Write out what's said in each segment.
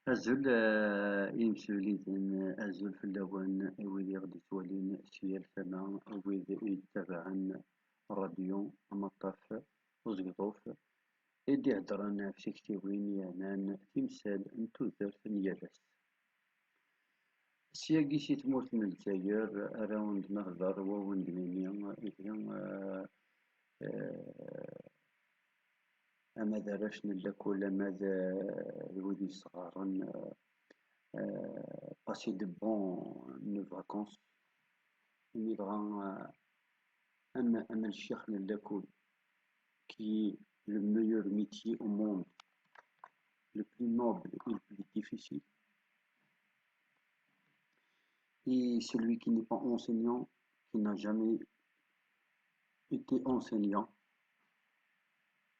Azul imsujliden azul fell-awen wid i ɣ-d-ittwalin si yal tama wid i yettabaɛen ṛṛadyu amaṭṭaf uzegḍuf i d-iheddṛen ɣef tiktiwin yernan timsal n tudert n yal ass. Syagi si tmurt n Lezzayer ara wen-d-nehder wa wen-d-nini ihi ama d arrac n lakul ama d wid yesɣaren passer de bonnes vacances mi dɣa ama lcix n lakul qui est le meilleur métier au monde, le plus noble et le plus difficile. Et celui qui n'est pas enseignant, qui n'a jamais été enseignant,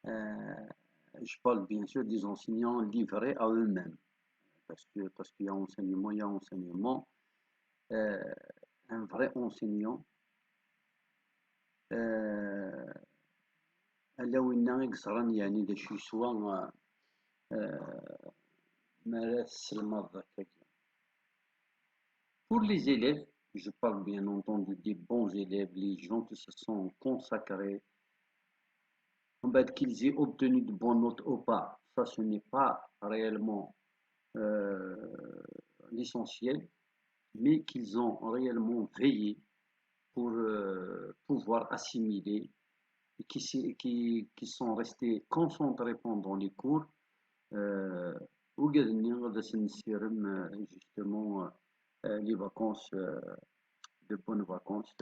je parle bien sûr des enseignants livrés à eux-mêmes, parce qu'il y a enseignement, il y a enseignement. Un vrai enseignant, ala winna i yeẓran yani d acu yeswa mi ara tesselmadeḍ akkagi. Pour les élèves, je parle bien entendu des bons élèves, les gens qui se sont consacrés, qu'ils aient obtenu de bonnes notes ou pas, ça ce n'est pas réellement l'essentiel, mais qu'ils ont réellement veillé pour pouvoir assimiler et qui sont restés concentrés pendant les cours justement les vacances de bonnes vacances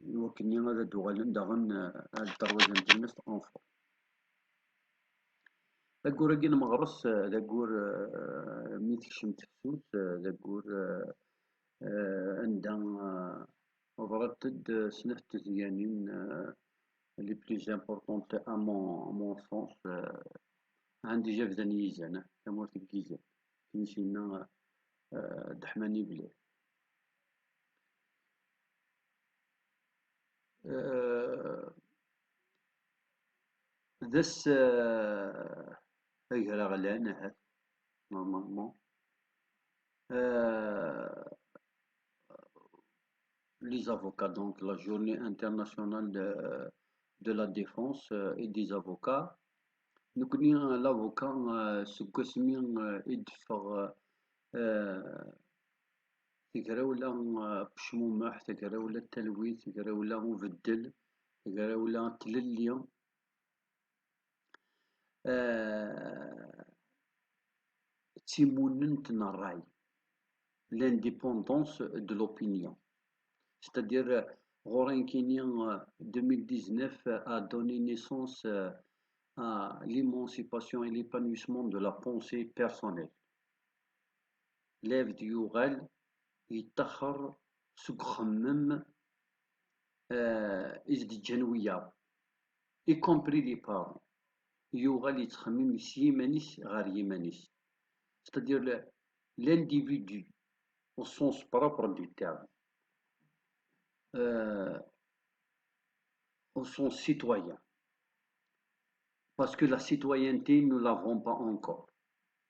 وكني غادا دوغالن داغن الدروازة نتاعنا انفور داكوراكي المغرس داكور مي تكشم تفسوس داكور عندها ضربت سنة تزيانين les plus importantes à mon sens عندي جا في يزان تمورت الجيزان كنشينا دحماني بلاد ذس أجرى غلان هاد نورمالمون les avocats, donc la journée internationale de la défense et des avocats. Nous connaissons l'avocat, ce que c'est يدفع تقرا ولا بشمومح تقرا ولا التلويث تقرا ولا مبدل تقرا ولا تللي تيموننت الرأي l'indépendance de l'opinion. C'est-à-dire, Gorenkinian 2019 a donné naissance à l'émancipation et l'épanouissement de la pensée personnelle. Lève du Yourel, يتخر سوق خمم إزدجانوية y compris les parents يوغال يتخمم يمانيس غير يمانيس c'est-à-dire l'individu au sens propre du terme au sens citoyen parce que la citoyenneté nous ne l'avons pas encore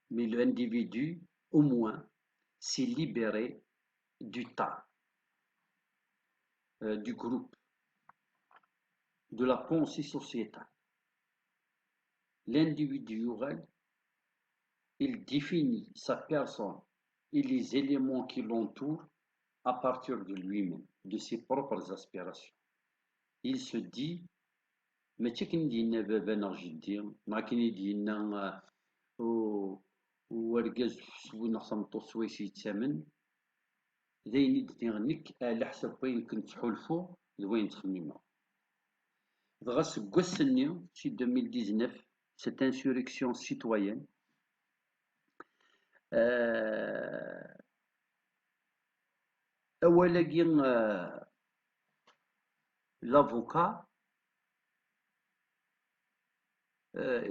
mais l'individu au moins s'est libéré du tas, du groupe, de la pensée sociétale. L'individu, il définit sa personne et les éléments qui l'entourent à partir de lui-même, de ses propres aspirations. Il se dit, mais tu sais qu'il baba na jiddi, ma kini dina ورقاز سوينا خصمطو سويسي يتامن داين ديغنيك على حسب وين كنت تحولفو لوين تخميمو دغا سكواسني في 2019 cette insurrection citoyenne أولاكي l'avocat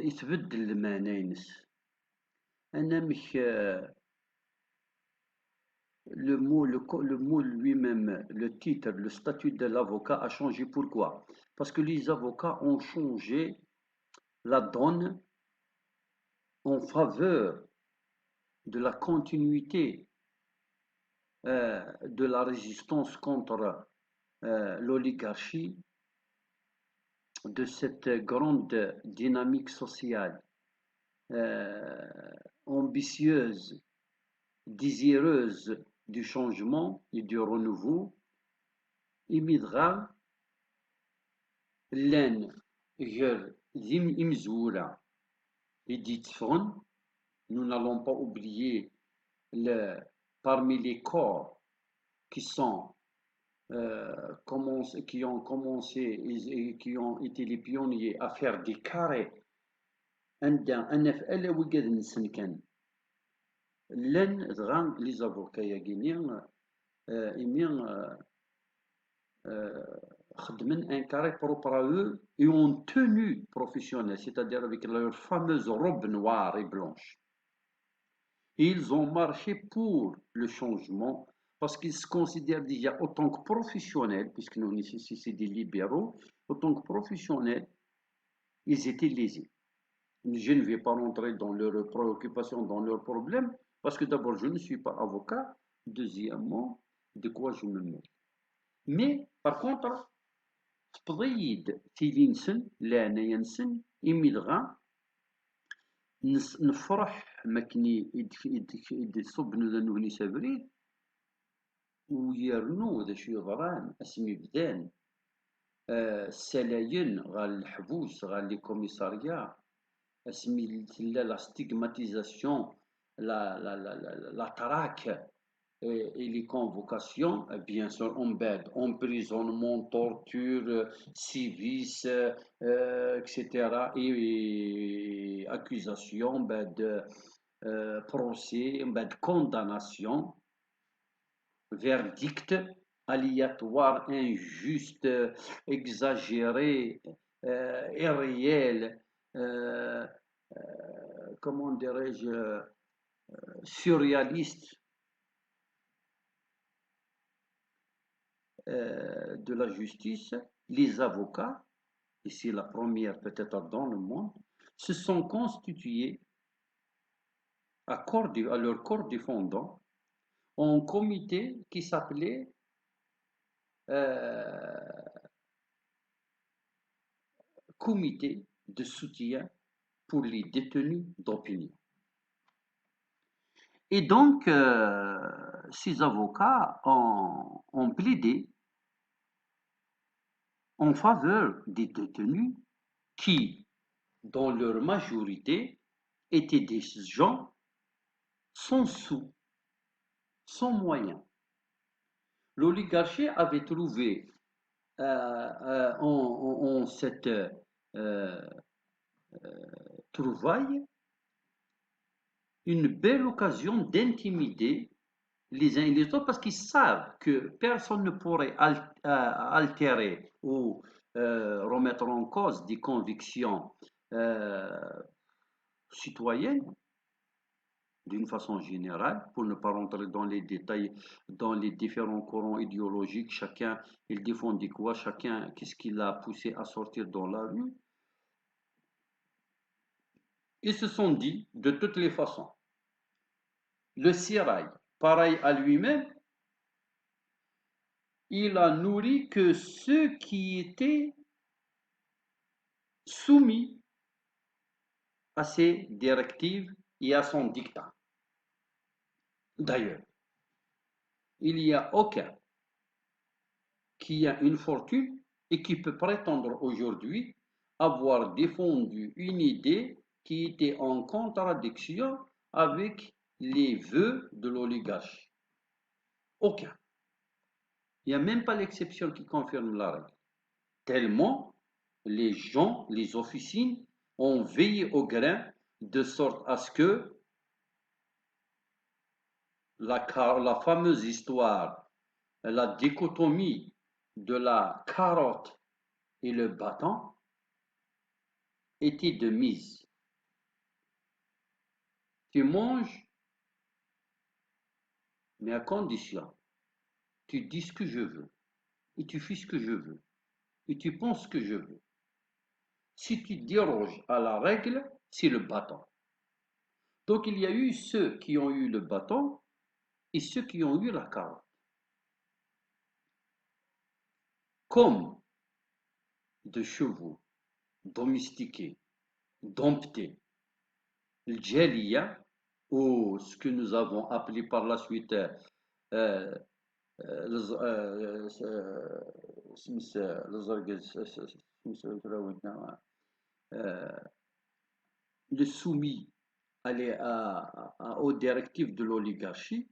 يتبدل المعنى ينس أنا مش le mot lui-même, le titre, le statut de l'avocat a changé. Pourquoi? Parce que les avocats ont changé la donne en faveur de la continuité de la résistance contre l'oligarchie, de cette grande dynamique sociale euh, ambitieuse, désireuse du changement et du renouveau, immigrera لان غير ذي مزولة يديتفون. Nous n'allons pas oublier parmi les corps qui sont qui ont commencé et qui ont été les pionniers à faire des carrés عندنا في الا وقاد نسن كان لن دغا لي زافوكا يا غينيان ايمين خدمن un carré propre à eux et en tenue professionnelle, c'est-à-dire avec leur fameuse robe noire et blanche. Et ils ont marché pour le changement parce qu'ils se considèrent déjà autant que professionnels, puisque nous ici c'est des libéraux, autant que professionnels, ils étaient lésés. Je ne vais pas rentrer dans leurs préoccupations, dans leurs problèmes, parce que d'abord, je ne suis pas avocat. Deuxièmement, de quoi je me mêle. Mais, par contre, تضيد تيلينسن لعناينسن إميلغا نفرح مكني يصب نذنوني سابريد ويرنو ذا شي غران اسمي بدان السلاين غال الحبوس غال لي كوميساريا اسمي تلا لا ستيغماتيزاسيون لا تراك et les convocations, bien sûr, emprisonnement, torture, sévices, etc. Et accusations de procès, de condamnation, verdict aléatoire, injuste, exagéré, irréel, comment dirais-je, surréaliste. De la justice, les avocats, et c'est la première peut-être dans le monde, se sont constitués à leur corps défendant en comité qui s'appelait Comité de soutien pour les détenus d'opinion. Et donc, ces avocats ont plaidé en faveur des détenus qui, dans leur majorité, étaient des gens sans sous, sans moyens. L'oligarchie avait trouvé en cette trouvaille une belle occasion d'intimider les uns et les autres parce qu'ils savent que personne ne pourrait altérer ou remettre en cause des convictions citoyennes d'une façon générale, pour ne pas rentrer dans les détails, dans les différents courants idéologiques, chacun, il défendait quoi, chacun, qu'est-ce qui l'a poussé à sortir dans la rue. Ils se sont dit, de toutes les façons, le Sirail, pareil à lui-même, il a nourri que ceux qui étaient soumis à ses directives et à son dictat. D'ailleurs, il n'y a aucun qui a une fortune et qui peut prétendre aujourd'hui avoir défendu une idée qui était en contradiction avec les vœux de l'oligarchie. Aucun. Il n'y a même pas l'exception qui confirme la règle. Tellement les gens, les officines, ont veillé au grain de sorte à ce que la fameuse histoire, la dichotomie de la carotte et le bâton était de mise. Tu manges, mais à condition, tu dis ce que je veux, et tu fais ce que je veux, et tu penses ce que je veux. Si tu déroges à la règle, c'est le bâton. Donc il y a eu ceux qui ont eu le bâton et ceux qui ont eu la carotte. Comme de chevaux domestiqués, domptés, le djeliya, ou ce que nous avons appelé par la suite euh, le soumis aux directives de l'oligarchie,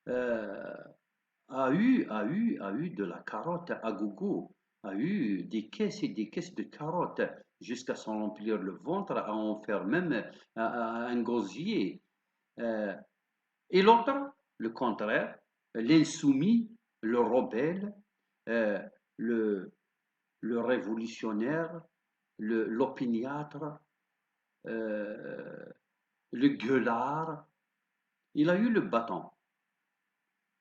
euh, a eu de la carotte à gogo, a eu des caisses et des caisses de carottes jusqu'à s'en remplir le ventre, à en faire même un gosier. Euh, et l'autre, le contraire, l'insoumis, le rebelle, euh, le, le révolutionnaire, l'opiniâtre, euh, le gueulard, il a eu le bâton.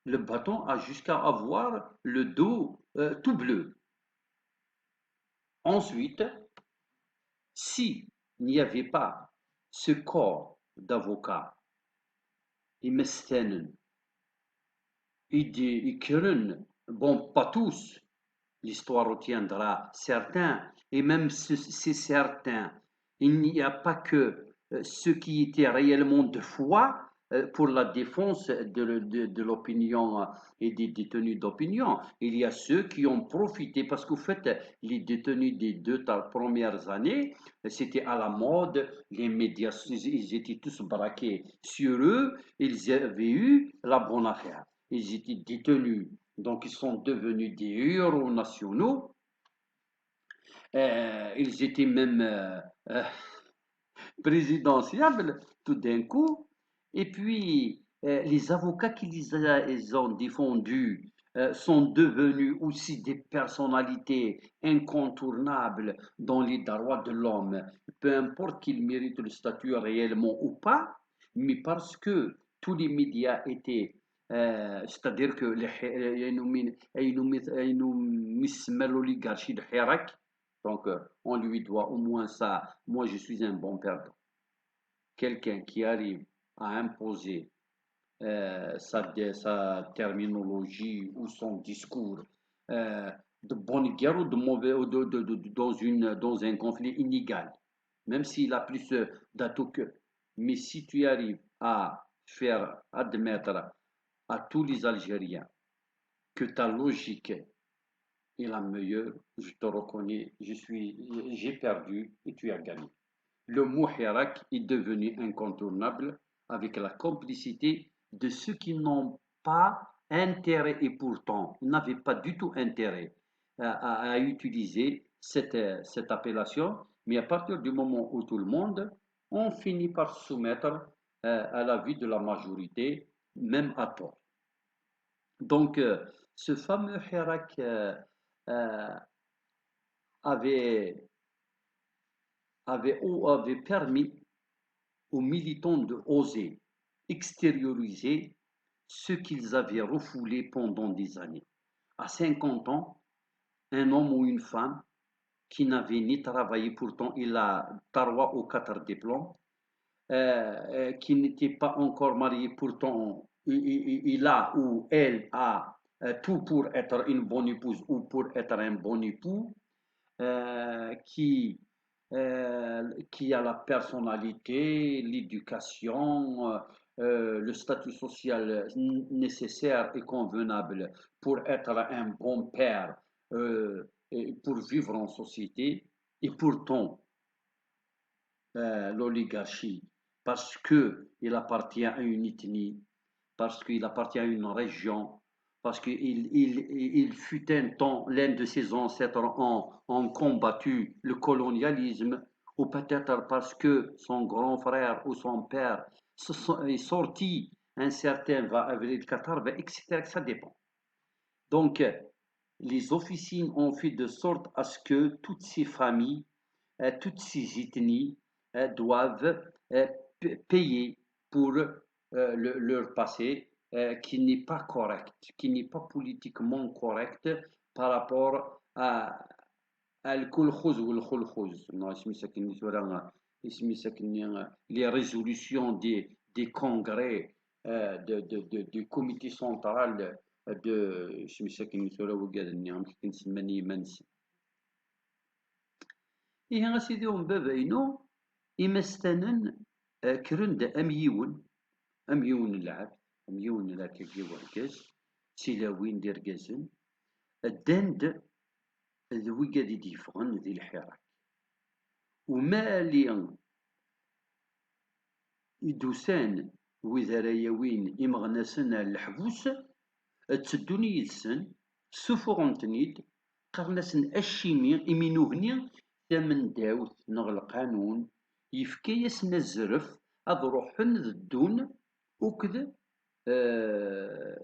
Le bâton a jusqu'à avoir le dos tout bleu. Ensuite, s'il n'y avait pas ce corps d'avocats, imestenen, ils kunnen, bon, pas tous, l'histoire retiendra certains, et même ces certains, il n'y a pas que ceux qui étaient réellement de foi pour la défense de l'opinion et des détenus d'opinion. Il y a ceux qui ont profité, parce qu'au fait, les détenus des deux premières années, c'était à la mode, les médias, ils étaient tous braqués sur eux, ils avaient eu la bonne affaire. Ils étaient détenus, donc ils sont devenus des héros nationaux. Ils étaient même présidentiables tout d'un coup. Et puis, les avocats qui les ont défendus sont devenus aussi des personnalités incontournables dans les droits de l'homme, peu importe qu'ils méritent le statut réellement ou pas, mais parce que tous les médias étaient c'est-à-dire que l'oligarchie de Hirak, donc on lui doit au moins ça. Moi, je suis un bon perdant. Quelqu'un qui arrive à imposer sa terminologie ou son discours euh, de bonne guerre ou de mauvais ou dans un conflit inégal, même s'il a plus d'atouts que. Mais si tu arrives à faire admettre à tous les Algériens que ta logique est la meilleure, je te reconnais, j'ai perdu et tu as gagné. Le mot Hirak est devenu incontournable avec la complicité de ceux qui n'ont pas intérêt et pourtant n'avaient pas du tout intérêt à utiliser cette appellation, mais à partir du moment où tout le monde, on finit par se soumettre à l'avis de la majorité, même à tort. Donc, ce fameux Hirak euh, avait, avait permis aux militants de oser extérioriser ce qu'ils avaient refoulé pendant des années. À 50 ans, un homme ou une femme qui n'avait ni travaillé, pourtant il a trois ou quatre diplômes, qui n'était pas encore marié, pourtant il a ou elle a tout pour être une bonne épouse ou pour être un bon époux, euh, qui, qui a la personnalité, l'éducation, le statut social nécessaire et convenable pour être un bon père et pour vivre en société. Et pourtant, l'oligarchie, parce qu'il appartient à une ethnie, parce qu'il appartient à une région, parce qu'il fut un temps, l'un de ses ancêtres ont combattu le colonialisme, ou peut-être parce que son grand frère ou son père est sorti un certain Avril Qatar, etc. Ça dépend. Donc, les officines ont fait de sorte à ce que toutes ces familles, toutes ces ethnies doivent payer pour leur passé qui n'est pas correct, qui n'est pas politiquement correct par rapport à الكلخوز والخلخوز. Non, les résolutions des congrès du comité central de إيه أسيدي بابا إنو إمستنن كرند أميون العبد أميون لاكاكي وركاز سيلاوين ديركازن الدند ذوي قاعد يديفغن ذي الحراك ومالي يدوسان وذراياوين إمغناسن الحبوس تسدوني يدسن سفغنتنيد قرناسن الشيمي إمينوهني ثمن داوث نغ القانون يفكيسن الزرف أضروحن الدون وكذا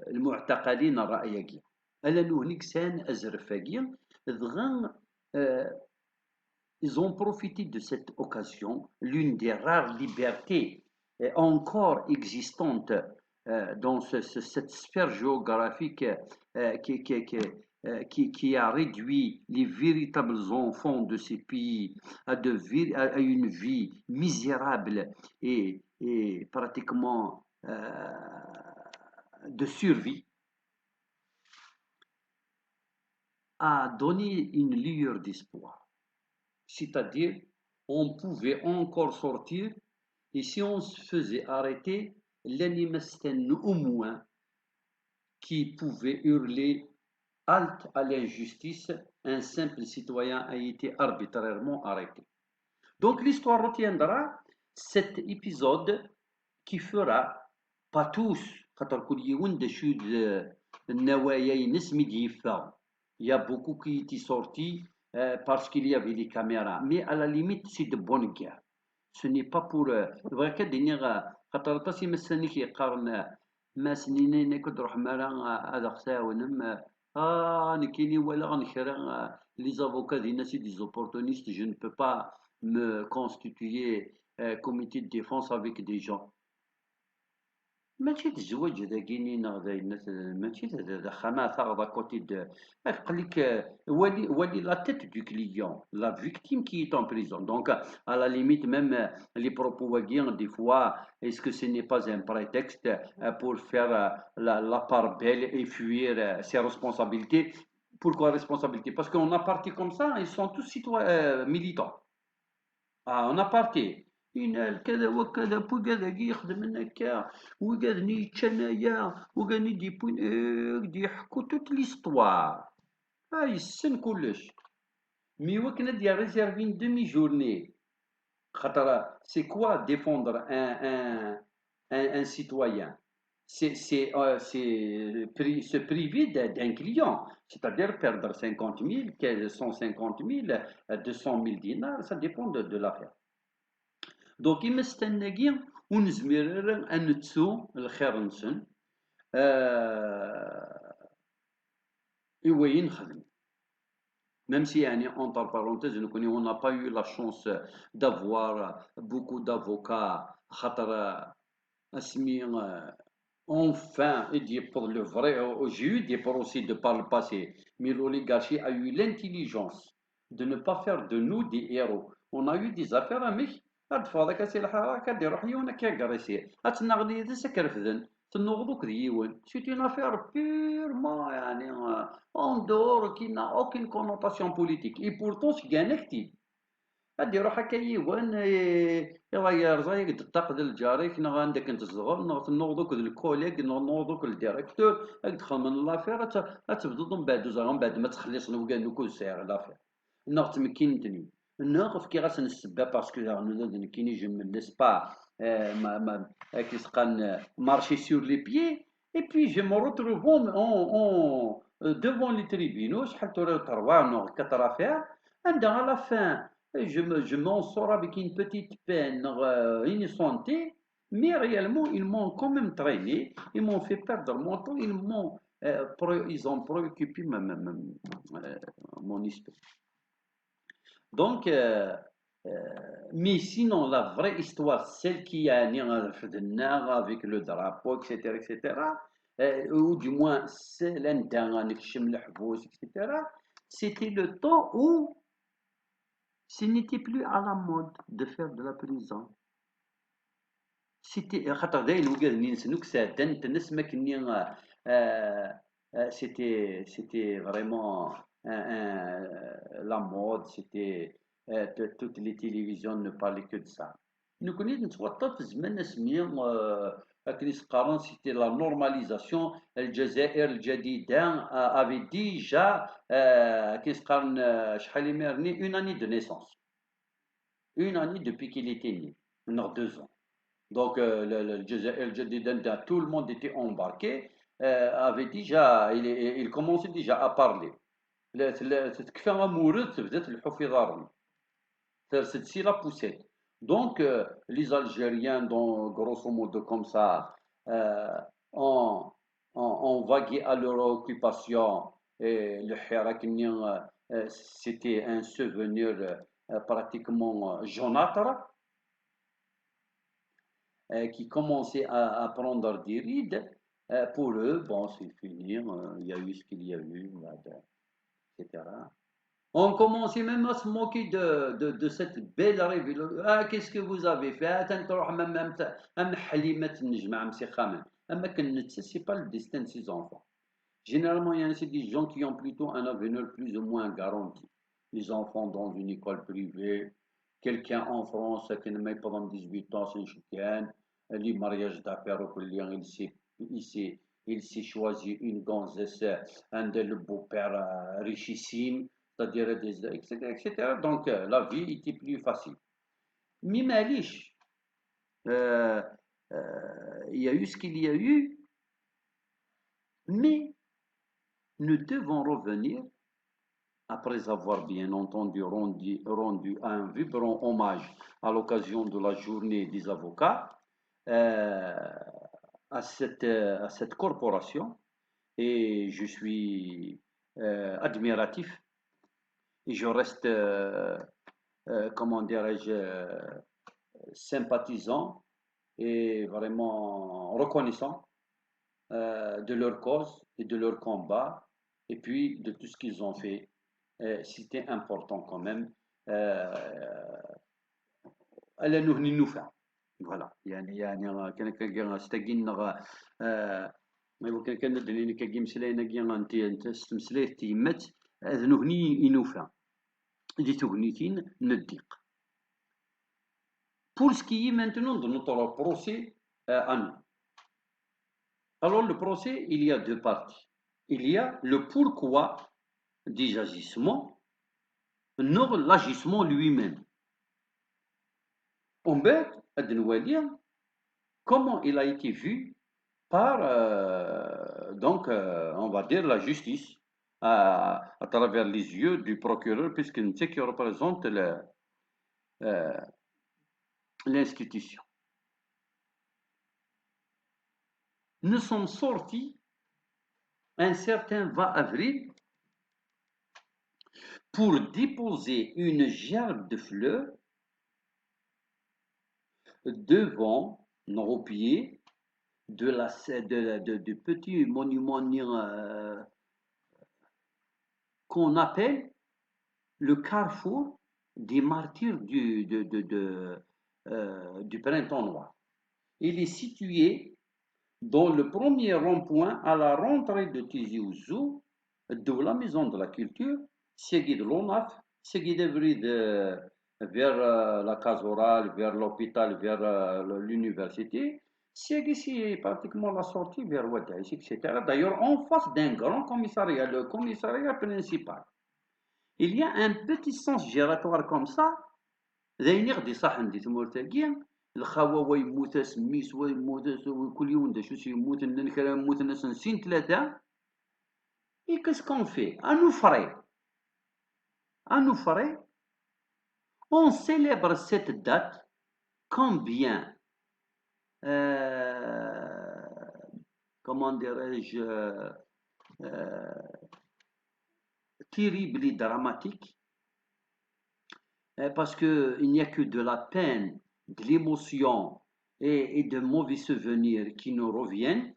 المعتقلين الرأياكي ألا نوهنيك سان أزرفاكي دغن ils ont profité de cette occasion, l'une des rares libertés encore existantes dans cette sphère géographique qui a réduit les véritables enfants de ces pays à une vie misérable et pratiquement de survie, a donné une lueur d'espoir. C'est-à-dire, on pouvait encore sortir, et si on se faisait arrêter, l'animasten au moins qui pouvait hurler halte à l'injustice, un simple citoyen a été arbitrairement arrêté. Donc l'histoire retiendra cet épisode qui fera, pas tous, il y a beaucoup qui étaient sortis parce qu'il y avait des caméras, mais à la limite c'est de bonne guerre. Ce n'est pas pour خاطر مسني كيقارن ما سنين نكد روح مرا هذا خساونم نكيني ولا غنخرا les avocats ديالنا سي des opportunistes. Je ne peux pas me constituer comité de défense avec des gens. ماشي الزواج هذا كاينين هذا الناس ماشي هذا خناثه غدا كوتي قال لك ولي لا تيت دو كليون لا victime qui est en prison. Donc à la limite même les propos des fois, est-ce que ce n'est pas un prétexte pour faire la part belle et fuir ses responsabilités? Pourquoi responsabilité? Parce qu'on a parti comme ça, ils sont tous citoyens militants. On a parti ينال كذا وكذا وكذا يخدم من هكا وكذا نيتش انايا وكذا دي يحكوا توت ليستوار يسن كلش مي وكنا دي ريزيرفين دمي جورني خاطر سي كوا ديفوندر ان سيتويان se priver d'un client, c'est-à-dire perdre 50 000, 150 000, 200 000 dinars, ça dépend de l'affaire. Donc يمستناكي ونزمير أن نتسو الخير نسن إيوين خدم. Même si, entre parenthèses, on n'a pas eu la chance d'avoir beaucoup d'avocats, enfin, et dire pour le vrai, j'ai eu des procès de par le passé, mais l'oligarchie a eu l'intelligence de ne pas faire de nous des héros. On a eu des affaires à mich. هذاك سي الحرا كديرو حيونا كيغريسي اتنغدي تسكرفدن تنوضوك ديون سيت اون افير بيرمون اون دور كي نا اوكين كونوتاسيون بوليتيك اي بورتون سكانكتي اديرو هكا يوان يغير زايك تقد الجاريك نغ عندك انت صغر نغ تنوضوك الكوليك نوضوك الديريكتور تدخل من لافير تبدو من بعد زعما بعد ما تخلص نوكا كل ساعه لافير نغ تمكنتني ناقف كي غاس نسبة باسكو nous كيني je me laisse pas marcher sur les pieds et puis je me retrouve devant les tribunaux شحال تروا 4 affaires et à la fin je m'en sors avec une petite peine innocentée, mais réellement ils m'ont quand même traîné, ils m'ont fait perdre mon temps, ils ont préoccupé mon histoire. Donc, mais sinon, la vraie histoire, celle qui a avec le drapeau, etc., ou du moins c'est l'indang, etc. C'était le temps où ce n'était plus à la mode de faire de la prison. C'était خاطر داين وقال نسنوك سادن تنس ما كني c'était vraiment la mode c'était toutes les télévisions ne parlaient que de ça nous كنا نتوطى في زمان سمية كني سقارن c'était la normalisation الجزائر الجديدة avait déjà كني سقارن شحال يمرني une année de naissance une année depuis qu'il était né 2 ans. Donc, le Jazair Jadidenda, tout le monde était embarqué, avait déjà, il commençait déjà à parler. تكفى أمورد تبدات الحفي ضارهم ترسد la poussette. Donc, les Algériens, dans, grosso modo comme ça, ont, ont vagué à leur occupation. Et le Hirak, c'était un souvenir pratiquement jaunâtre. Qui commençaient à prendre des rides, pour eux, bon, c'est fini, il y a eu ce qu'il y a eu, etc. On commençait même à se moquer de cette belle révélation. Ah, qu'est-ce que vous avez fait? Ah, c'est pas le destin de ces enfants. Généralement, il y a ainsi des gens qui ont plutôt un avenir plus ou moins garanti. Les enfants dans une école privée, quelqu'un en France qui ne met pas dans 18 ans, c'est un chien, les mariages d'affaires au lien, il s'est choisi une gonzesse, un le beau-père richissime, c'est-à-dire des, etc., etc. Donc, la vie était plus facile. Mais Malish, il y a eu ce qu'il y a eu, mais nous devons revenir, après avoir bien entendu rendu un vibrant hommage à l'occasion de la journée des avocats, à cette corporation, et je suis admiratif, et je reste, comment dirais-je, sympathisant et vraiment reconnaissant de leur cause et de leur combat, et puis de tout ce qu'ils ont fait. C'était important quand même. ألا نهني النفع. Voilà. يعني كان استقينا ما يمكن كان ندني كجيم سلاينا كيان انت استمسليه تيمت هذا نهني ينوفع دي تغنيتين نديق. Pour ce qui est maintenant de notre procès à nous. Alors le procès, il y a deux parties. Il y a le pourquoi des agissements, non l'agissement lui-même. En fait, comment il a été vu par, donc, on va dire, la justice, à travers les yeux du procureur, puisque c'est qui représente l'institution. Nous sommes sortis un certain 20 avril pour déposer une gerbe de fleurs devant nos pieds de petits monuments qu'on appelle le carrefour des martyrs du printemps noir. Il est situé dans le premier rond-point à la rentrée de Tizi Ouzou, de la maison de la culture, seguido de l'ONAF, seguido vers la case orale, vers l'hôpital, vers l'université. C'est pratiquement la sortie vers Ouadaïs, etc. D'ailleurs, en face d'un grand commissariat, le commissariat principal. Il y a un petit sens giratoire comme ça. ذاين دي صح عندي تمورتاكيا الخوا ويموت سميس ويموت كل يوم دا شو يموت نكرا يموت ناس نسين ثلاثة. Et qu'est-ce qu'on fait? À nous frais, on célèbre cette date combien, comment dirais-je, terrible et dramatique, parce qu'il n'y a que de la peine, de l'émotion et de mauvais souvenirs qui nous reviennent.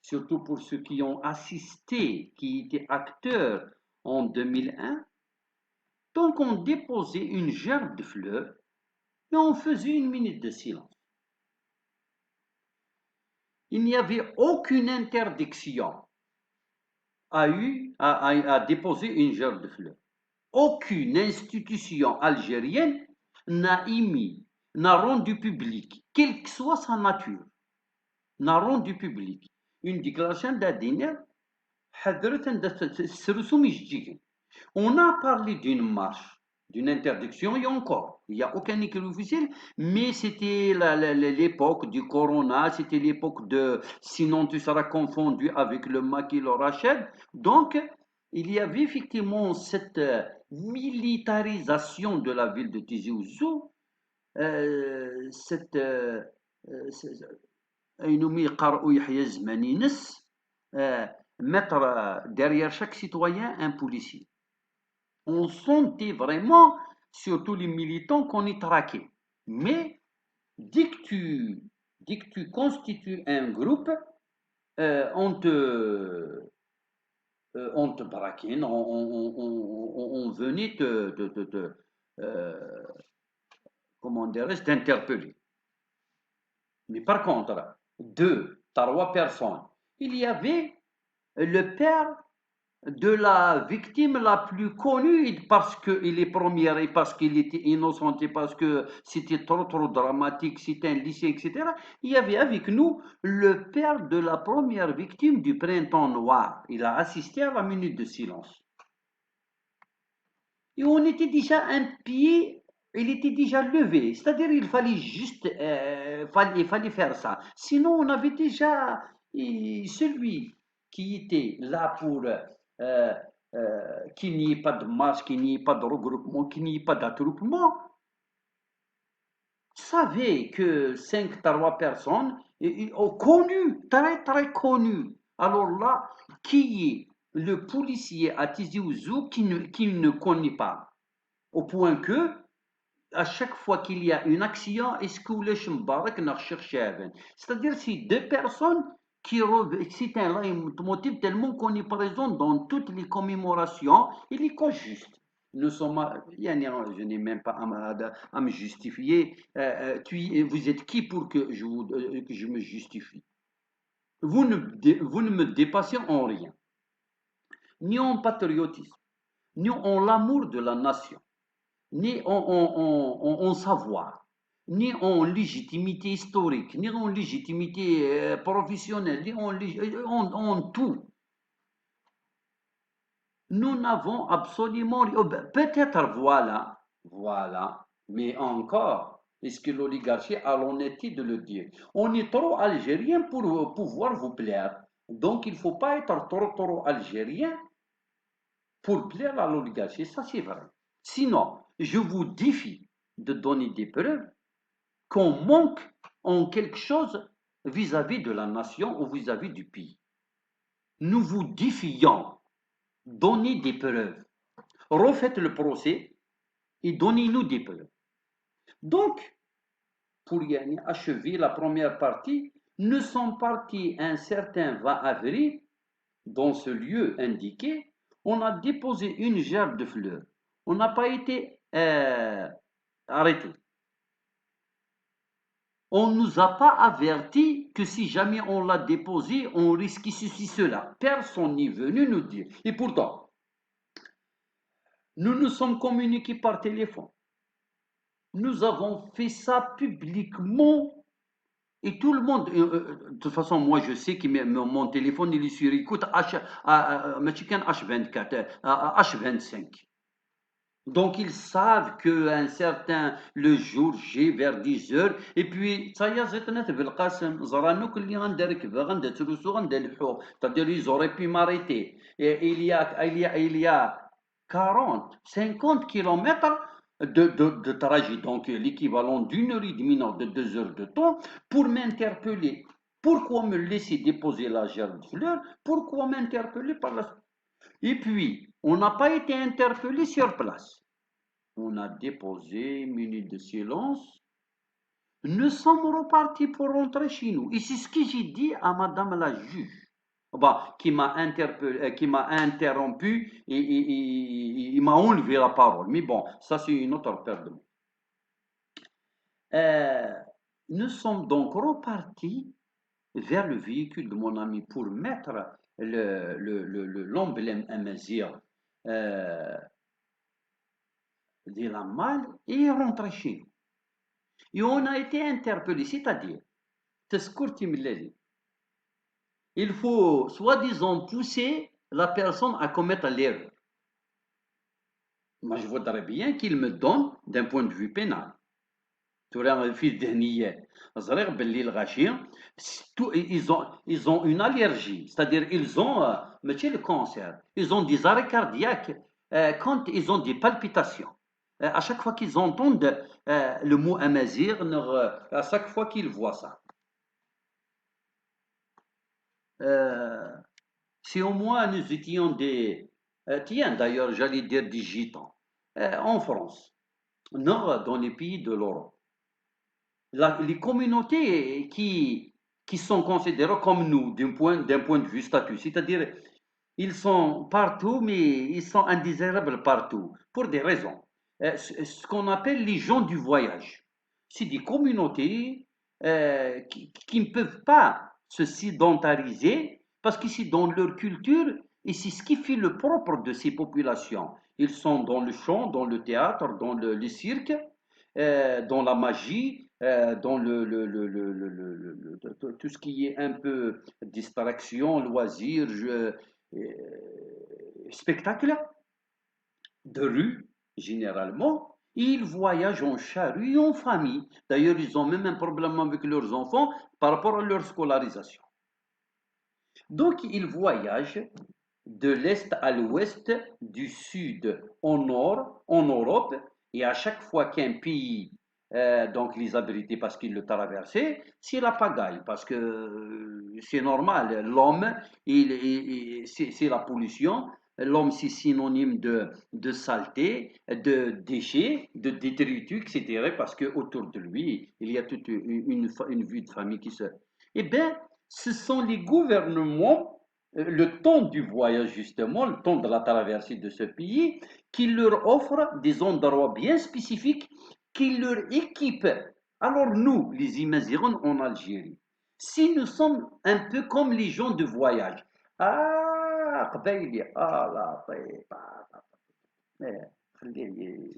surtout pour ceux qui ont assisté, qui étaient acteurs en 2001. Donc on déposait une gerbe de fleurs et on faisait une minute de silence. Il n'y avait aucune interdiction à déposer une gerbe de fleurs. Aucune institution algérienne n'a émis, n'a rendu public, quelle que soit sa nature, n'a rendu public une déclaration d'Adiner. On a parlé d'une marche, d'une interdiction et encore. Il n'y a aucun écrit officiel, mais c'était l'époque du corona, c'était l'époque de sinon tu seras confondu avec le maquis le Rachel. Donc, il y avait effectivement cette militarisation de la ville de Tizi Ouzou, cette mettre derrière chaque citoyen un policier. On sentait vraiment, surtout les militants, qu'on est traqué. Mais dès que tu constitues un groupe, on te braquine, on venait comment dirais-je, t'interpeller. Mais par contre, deux, trois personnes, il y avait le père de la victime la plus connue parce qu'il est premier et parce qu'il était innocent et parce que c'était trop dramatique, c'était un lycée, etc. Il y avait avec nous le père de la première victime du printemps noir. Il a assisté à la minute de silence. Et on était déjà un pied, il était déjà levé. C'est-à-dire il fallait juste, il fallait faire ça. Sinon on avait déjà celui qui était là pour qu'il n'y ait pas de marche, qu'il n'y ait pas de regroupement, qu'il n'y ait pas d'attroupement, savait que 5 3 personnes connues, très connues. Alors là, qui est le policier à Tizi Ouzou qui ne connaît pas? Au point que, à chaque fois qu'il y a un accident, est-ce que les Mbarak n'a cherché? C'est-à-dire, c'est deux personnes qui c'est un motif tellement qu'on est présent dans toutes les commémorations et les causes justes. Nous sommes, je n'ai même pas à me justifier. Vous êtes qui pour que je me justifie? Vous ne me dépassez en rien, ni en patriotisme, ni en l'amour de la nation, ni en savoir, ni en légitimité historique, ni en légitimité professionnelle, ni en tout. Nous n'avons absolument rien. Peut-être voilà, mais encore, est-ce que l'oligarchie a l'honnêteté de le dire? On est trop algérien pour pouvoir vous plaire. Donc il ne faut pas être trop algérien pour plaire à l'oligarchie. Ça, c'est vrai. Sinon, je vous défie de donner des preuves qu'on manque en quelque chose vis-à-vis de la nation ou vis-à-vis du pays. Nous vous défions. Donnez des preuves. Refaites le procès et donnez-nous des preuves. Donc, pour y achever la première partie, nous sommes partis un certain 20 avril dans ce lieu indiqué. On a déposé une gerbe de fleurs. On n'a pas été arrêté. On ne nous a pas averti que si jamais on l'a déposé, on risquait ceci, cela. Personne n'est venu nous dire. Et pourtant, nous nous sommes communiqués par téléphone. Nous avons fait ça publiquement et tout le monde. De toute façon, moi je sais que mon téléphone il est sur écoute H24, H25. Donc ils savent qu'un certain le jour J vers 10 heures et puis ça y est زيتنا بالقاسم زرانوك اللي غندركب غندتروسو غندلحو c'est-à-dire ils auraient pu m'arrêter et il y a 40 50 kilomètres de trajet donc l'équivalent d'une heure et demie de 2 heures de temps pour m'interpeller. Pourquoi me laisser déposer la gerbe de fleurs? Pourquoi m'interpeller par la... Et puis, on n'a pas été interpellé sur place. On a déposé une minute de silence. Nous sommes repartis pour rentrer chez nous. Et c'est ce que j'ai dit à Madame la juge. bah, qui m'a interpellé, qui m'a interrompu et il m'a enlevé la parole. Mais bon, ça c'est une autre paire de mots. Euh, nous sommes donc repartis vers le véhicule de mon ami pour mettre l'emblème amazigh euh, de la malle et rentrer chez nous. Et on a été interpellé, c'est-à-dire, il faut soi-disant pousser la personne à commettre l'erreur. Moi, je voudrais bien qu'il me donne d'un point de vue pénal. Ils ont une allergie, c'est-à-dire ils ont monsieur, le cancer, ils ont des arrêts cardiaques quand ils ont des palpitations. À chaque fois qu'ils entendent le mot amazir, à chaque fois qu'ils voient ça. Euh, Si au moins nous étions des... tiens, d'ailleurs, j'allais dire des gitans. En France, nord dans les pays de l'Europe, les communautés qui sont considérées comme nous d'un point de vue statut, c'est-à-dire ils sont partout, mais ils sont indésirables partout, pour des raisons. Ce qu'on appelle les gens du voyage. C'est des communautés qui ne peuvent pas se sédentariser parce que c'est dans leur culture et c'est ce qui fait le propre de ces populations. Ils sont dans le chant, dans le théâtre, dans le cirque, dans la magie, dans tout ce qui est un peu distraction, loisir, spectacle de rue, généralement. Ils voyagent en charrue et en famille. D'ailleurs, ils ont même un problème avec leurs enfants par rapport à leur scolarisation. Donc, ils voyagent de l'Est à l'Ouest, du Sud au Nord, en Europe, et à chaque fois qu'un pays donc les abritait parce qu'il le traversait, c'est la pagaille, parce que c'est normal, l'homme, c'est la pollution, l'homme c'est synonyme de saleté, de déchets, de détritus, etc., parce qu'autour de lui, il y a toute une vie de famille qui se... Eh bien, ce sont les gouvernements le temps du voyage, justement, le temps de la traversée de ce pays, qui leur offre des endroits bien spécifiques, qui leur équipent. Alors nous, les immigrants en Algérie, si nous sommes un peu comme les gens de voyage, ah, قبيلي لا طيب خليه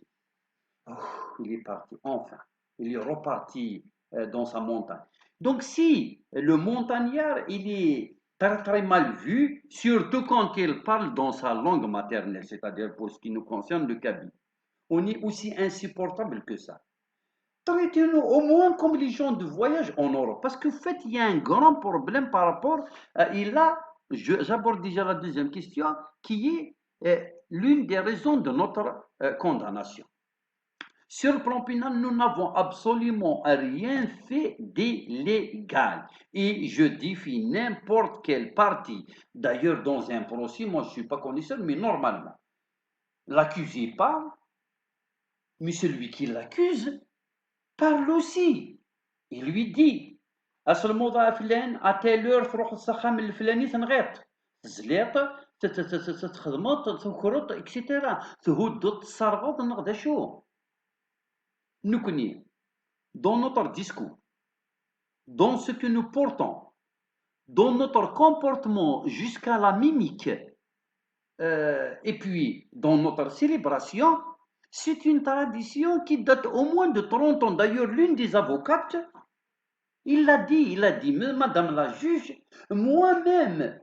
il est parti, enfin, il est reparti dans sa montagne. Donc si le montagnard, il est très très mal vu, surtout quand il parle dans sa langue maternelle, c'est-à-dire pour ce qui nous concerne le Kabylie. On est aussi insupportable que ça. Traitez-nous au moins comme les gens de voyage en Europe, parce qu'en fait, il y a un grand problème par rapport, et là, j'aborde déjà la deuxième question, qui est l'une des raisons de notre condamnation. Sur le plan pénal, nous n'avons absolument rien fait d'illégal. Et je défie n'importe quelle partie. D'ailleurs, dans un procès, moi je ne suis pas connaisseur, mais normalement, l'accusé parle, mais celui qui l'accuse parle aussi. Il lui dit, الموضوع فلان à telle heure تروح السخام الفلاني تنغيط تزليط تخدمط تكرط اكسيتيرا تهدط تصرغط نغدا شو نكني dans notre discours, dans ce que nous portons, dans notre comportement jusqu'à la mimique, et puis dans notre célébration, c'est une tradition qui date au moins de 30 ans. D'ailleurs, l'une des avocates, il a dit, Madame la juge, moi-même,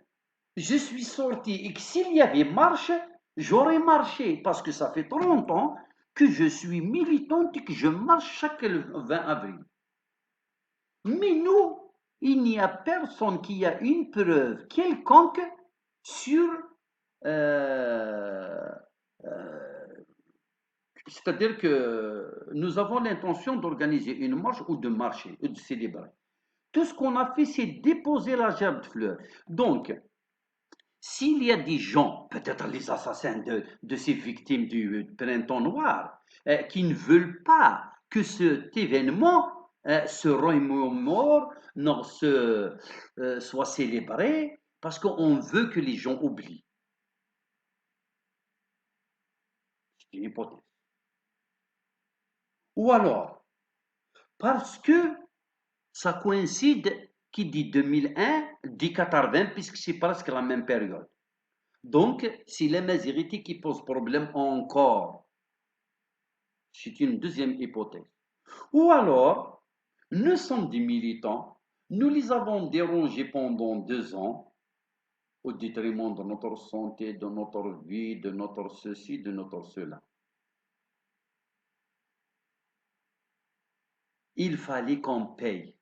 je suis sorti et que s'il y avait marche, j'aurais marché parce que ça fait 30 ans que je suis militante et que je marche chaque 20 avril. Mais nous, il n'y a personne qui a une preuve quelconque sur... euh, euh, c'est-à-dire que nous avons l'intention d'organiser une marche ou de marcher, ou de célébrer. Tout ce qu'on a fait, c'est déposer la gerbe de fleurs. Donc, s'il y a des gens, peut-être les assassins de ces victimes du printemps noir, qui ne veulent pas que cet événement se remémore, non, soit célébré, Parce qu'on veut que les gens oublient. C'est une hypothèse. Ou alors, parce que ça coïncide, qui dit 2001, dit 80, puisque c'est presque la même période. Donc, c'est les Maziritis qui posent problème encore. C'est une deuxième hypothèse. Ou alors, nous sommes des militants, nous les avons dérangés pendant 2 ans, au détriment de notre santé, de notre vie, de notre ceci, de notre cela. Il fallait qu'on paye.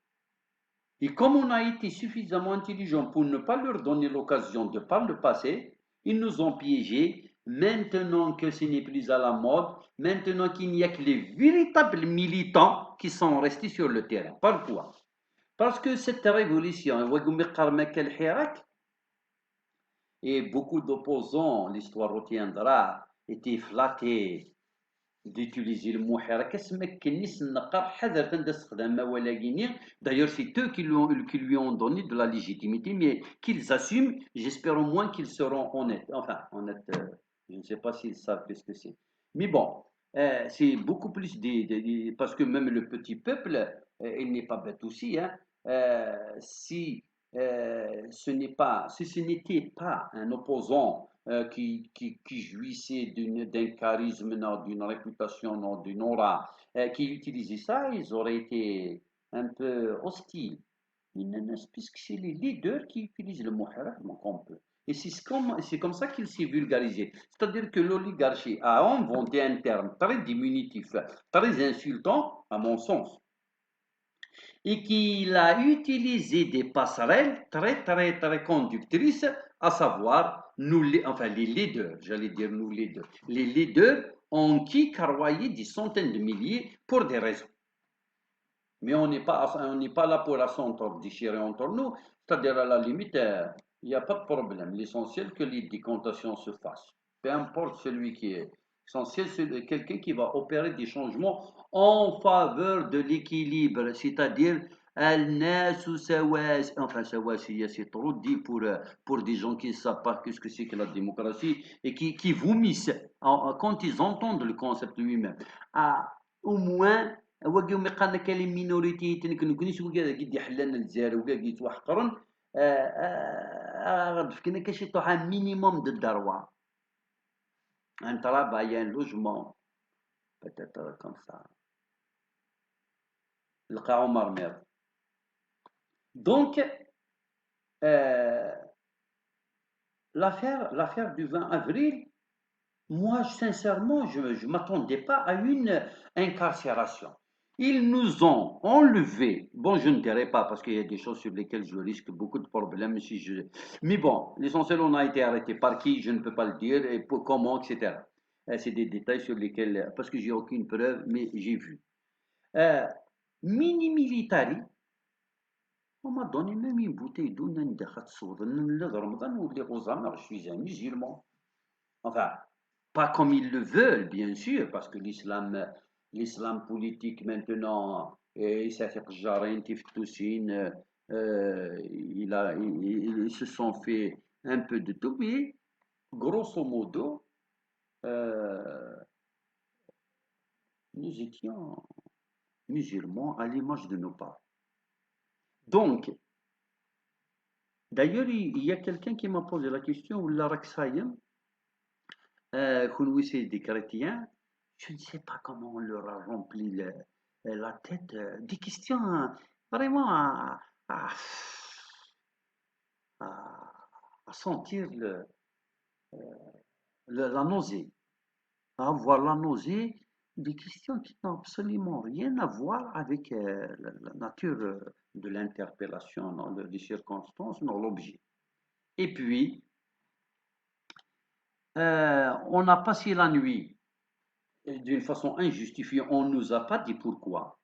Et comme on a été suffisamment intelligent pour ne pas leur donner l'occasion de par le passé, ils nous ont piégés. Maintenant que ce n'est plus à la mode, maintenant qu'il n'y a que les véritables militants qui sont restés sur le terrain. Pourquoi? Parce que cette révolution, et beaucoup d'opposants, l'histoire retiendra, étaient flattés d'utiliser le mot حراك كنيس النقار حذر تستخدم موالاقيني. D'ailleurs, c'est eux qui lui ont donné de la légitimité, mais qu'ils assument, j'espère au moins qu'ils seront honnêtes. Enfin, honnêtes, je ne sais pas s'ils savent ce que c'est. Mais bon, c'est beaucoup plus parce que même le petit peuple, il n'est pas bête aussi, hein. Si si ce n'était pas un opposant qui jouissaient d'un charisme, d'une réputation, d'une aura, qui utilisaient ça, ils auraient été un peu hostiles. Mais non, puisque c'est les leaders qui utilisent le mot haram, donc on peut. Et c'est comme ça qu'il s'est vulgarisé. C'est-à-dire que l'oligarchie a inventé un terme très diminutif, très insultant, à mon sens, et qu'il a utilisé des passerelles très, très, très conductrices, à savoir enfin les leaders, j'allais dire nous leaders. Les leaders ont qui carroyé des centaines de milliers pour des raisons. Mais on n'est pas là pour s'entendre déchirer entre nous, c'est-à-dire à la limite, il n'y a pas de problème. L'essentiel que les décantations se fassent. Peu importe celui qui est. L'essentiel, c'est quelqu'un qui va opérer des changements en faveur de l'équilibre, c'est-à-dire enfin c'est trop dit pour des gens qui ne savent pas ce que c'est que la démocratie et qui vomissent quand ils entendent le concept lui-même. Ah, au moins هو قام يقال لك لي مينوريتي تنكنكنيش وكذا قد يحلنا الجزائر وكا قيت وحقرن غاد فكنا كشي طوحا مينيموم دو الدروة un travail un logement peut-être comme ça لقاو مرمر donc l'affaire du 20 avril, moi sincèrement je ne m'attendais pas à une incarcération. Ils nous ont enlevé. Bon, je ne dirai pas parce qu'il y a des choses sur lesquelles je risque beaucoup de problèmes si je. Mais bon, l'essentiel, on a été arrêté par qui, je ne peux pas le dire, et pour, comment, etc. C'est des détails sur lesquels, parce que j'ai aucune preuve, mais j'ai vu. Mini militari, on m'a donné même une bouteille d'eau, je suis un musulman. Enfin, pas comme ils le veulent, bien sûr, parce que l'islam politique maintenant, ils se sont fait un peu de tout, mais grosso modo, euh, nous étions musulmans à l'image de nos parents. Donc, d'ailleurs, il y a quelqu'un qui m'a posé la question, c'est des chrétiens, je ne sais pas comment on leur a rempli la tête des questions vraiment à- à sentir la nausée, à avoir la nausée des questions qui n'ont absolument rien à voir avec la nature de l'interpellation, les circonstances, non, l'objet. Et puis, on a passé la nuit d'une façon injustifiée, on ne nous a pas dit pourquoi.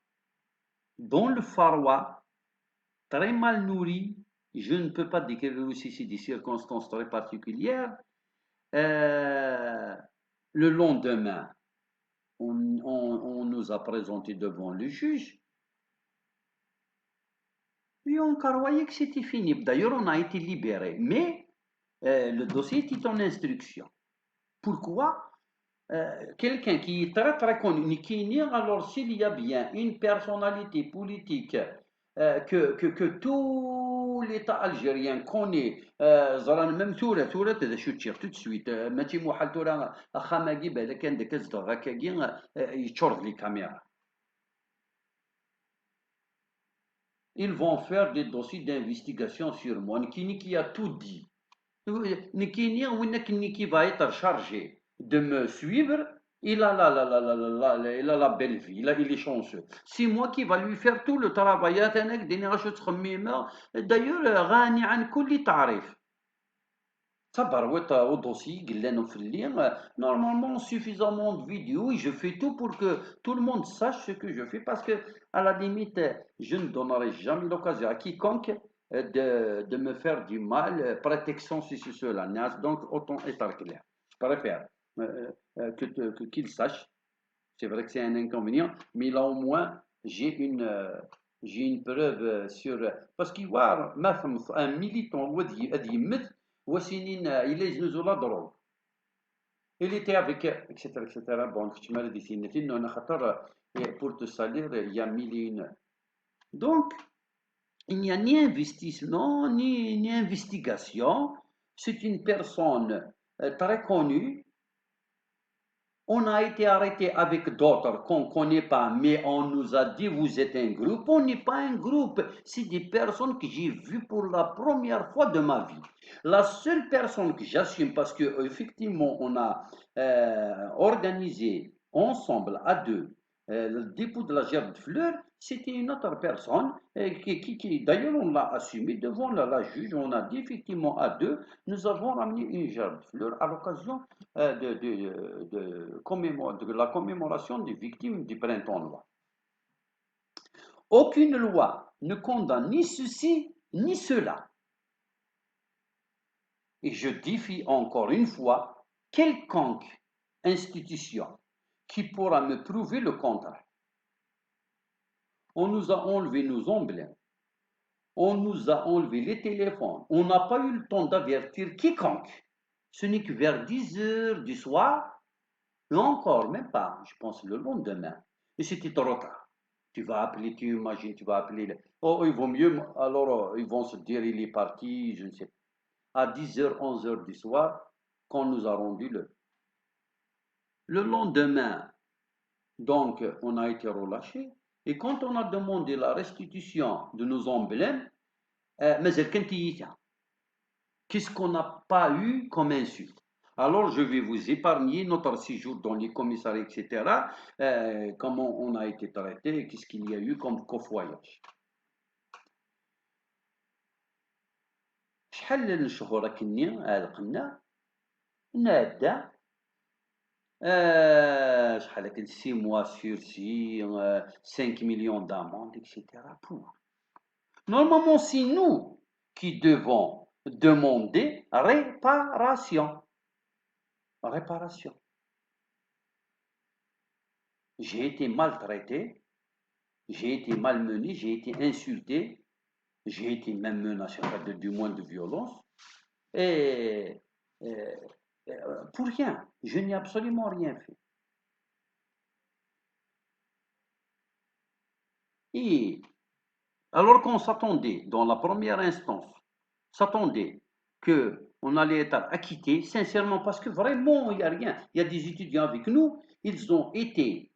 Dans le Faroua, très mal nourri, je ne peux pas décrire aussi c'est des circonstances très particulières. Le lendemain, on nous a présenté devant le juge. Et on croyait que c'était fini. D'ailleurs, on a été libéré. Mais le dossier était en instruction. Pourquoi? Quelqu'un qui est très très connu, qui nie, alors s'il y a bien une personnalité politique que tout l'État algérien connaît, زرا même صورة تقدر شو تشير tout de suite ماشي محال تورا خاماكي بالك كان داك الصدغ هكاكي يتشرد لي كاميرا. Ils vont faire des dossiers d'investigation sur moi. Nikini qui a tout dit. Nikini, qui va être chargé de me suivre, il a la belle vie, il est chanceux. C'est moi qui va lui faire tout le travail. D'ailleurs, غني عن كل تعريف. صبر dossier normalement suffisamment de vidéos et je fais tout pour que tout le monde sache ce que je fais parce que à la limite je ne donnerai jamais l'occasion à quiconque de me faire du mal, protection ceci cela, donc autant être clair. Je préfère qu'il sache. C'est vrai que c'est un inconvénient, mais là au moins j'ai une preuve sur parce qu'il voit un militant il يلزمزوا لا ضروري il était avec etc bon tu m'as dit c'est non pour te salir il y a mille et une donc il n'y a ni investissement ni investigation, c'est une personne très connue. On a été arrêté avec d'autres qu'on ne connaît pas, mais on nous a dit vous êtes un groupe. On n'est pas un groupe, c'est des personnes que j'ai vues pour la première fois de ma vie. La seule personne que j'assume, parce que effectivement on a organisé ensemble à deux le dépôt de la gerbe de fleurs, c'était une autre personne d'ailleurs on l'a assumé devant la juge, on a dit effectivement à deux, nous avons ramené une gerbe de fleurs à l'occasion de la commémoration des victimes du printemps noir. Aucune loi ne condamne ni ceci ni cela. Et je défie encore une fois quelconque institution qui pourra me prouver le contraire. On nous a enlevé nos emblèmes, on nous a enlevé les téléphones, on n'a pas eu le temps d'avertir quiconque. Ce n'est que vers 10 heures du soir, et encore, même pas, je pense le lendemain, et c'était trop tard. Tu vas appeler, tu imagines, tu vas appeler. Oh, il vaut mieux, alors ils vont se dire, il est parti, je ne sais pas. À 10 heures, 11 heures du soir, qu'on nous a rendu le lendemain. Donc, on a été relâché. Et quand on a demandé la restitution de nos emblèmes, mais qu'est-ce qu'on n'a pas eu comme insulte? Alors, je vais vous épargner notre séjour dans les commissariats, etc. Comment on a été traité, qu'est-ce qu'il y a eu comme covoyage. شحال الشهور كني لقنا نادا شحال هكا 6 mois sursis 5 millions d'amendes etc. Normalement c'est nous qui devons demander réparation. J'ai été maltraité, j'ai été malmené, j'ai été insulté, j'ai été même menacé du moins de violence. Et, pour rien, je n'ai absolument rien fait. Et alors qu'on s'attendait, dans la première instance, s'attendait qu'on allait être acquitté, sincèrement, parce que vraiment, il n'y a rien. Il y a des étudiants avec nous, ils ont été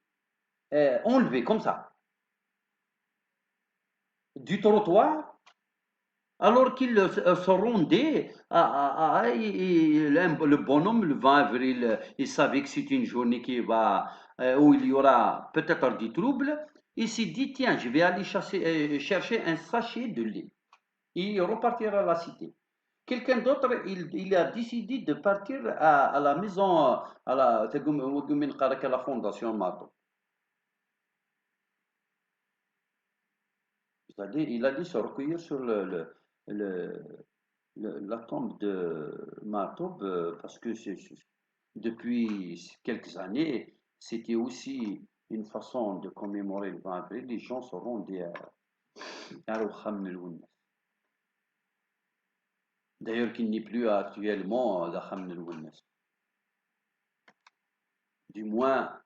enlevés comme ça, du trottoir, alors qu'ils se rendaient le bonhomme, le 20 avril, il savait que c'est une journée où il y aura peut-être des troubles. Il s'est dit, tiens, je vais aller chercher un sachet de lait. Et repartir à la cité. Quelqu'un d'autre, il a décidé de partir à la maison, à la fondation Mato. C'est-à-dire, il a dit se recueillir sur la tombe de Matoub parce que depuis quelques années, c'était aussi une façon de commémorer le 20 avril. Les gens se rendaient D'ailleurs, qu'il n'est plus actuellement Khamn el-Wunnes. Du moins,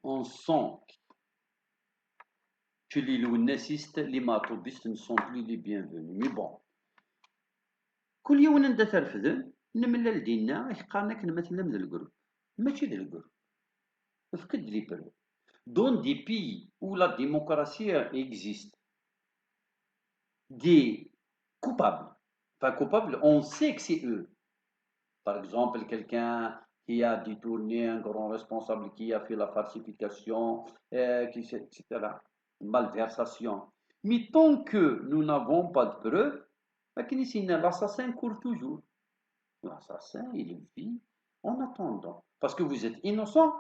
on sent que les Lounessistes, les Matobistes ne sont plus les bienvenus. Mais bon, كل يوم ندى ترفدن نملل دينا يقارنا كلمة من الجروب ماشي ديال الجروب فكد لي برو dans des pays où la démocratie existe des coupables enfin coupables on sait que c'est eux par exemple quelqu'un qui a détourné un grand responsable qui a fait la falsification etc malversation mais tant que nous n'avons pas de preuves l'assassin court toujours. L'assassin, il vit en attendant. Parce que vous êtes innocent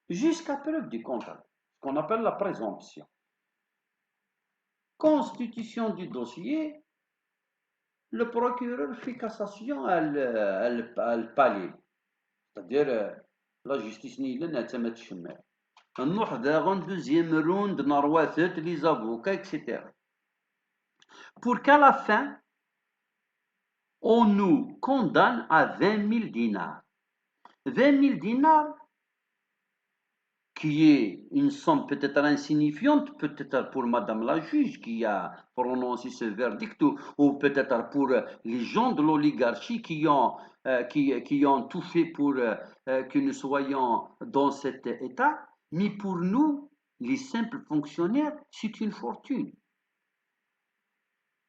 jusqu'à preuve du contraire. Ce qu'on appelle la présomption. Constitution du dossier, le procureur fait cassation à le palais. C'est-à-dire, la justice n'est pas de chemin. نروح داغون deuxième round نرواتت les avocats etc. Pour qu'à la fin on nous condamne à 20 000 dinars. 20 000 dinars, qui est une somme peut-être insignifiante, peut-être pour Madame la juge qui a prononcé ce verdict, ou peut-être pour les gens de l'oligarchie qui ont tout fait pour que nous soyons dans cet état. Mais pour nous, les simples fonctionnaires, c'est une fortune.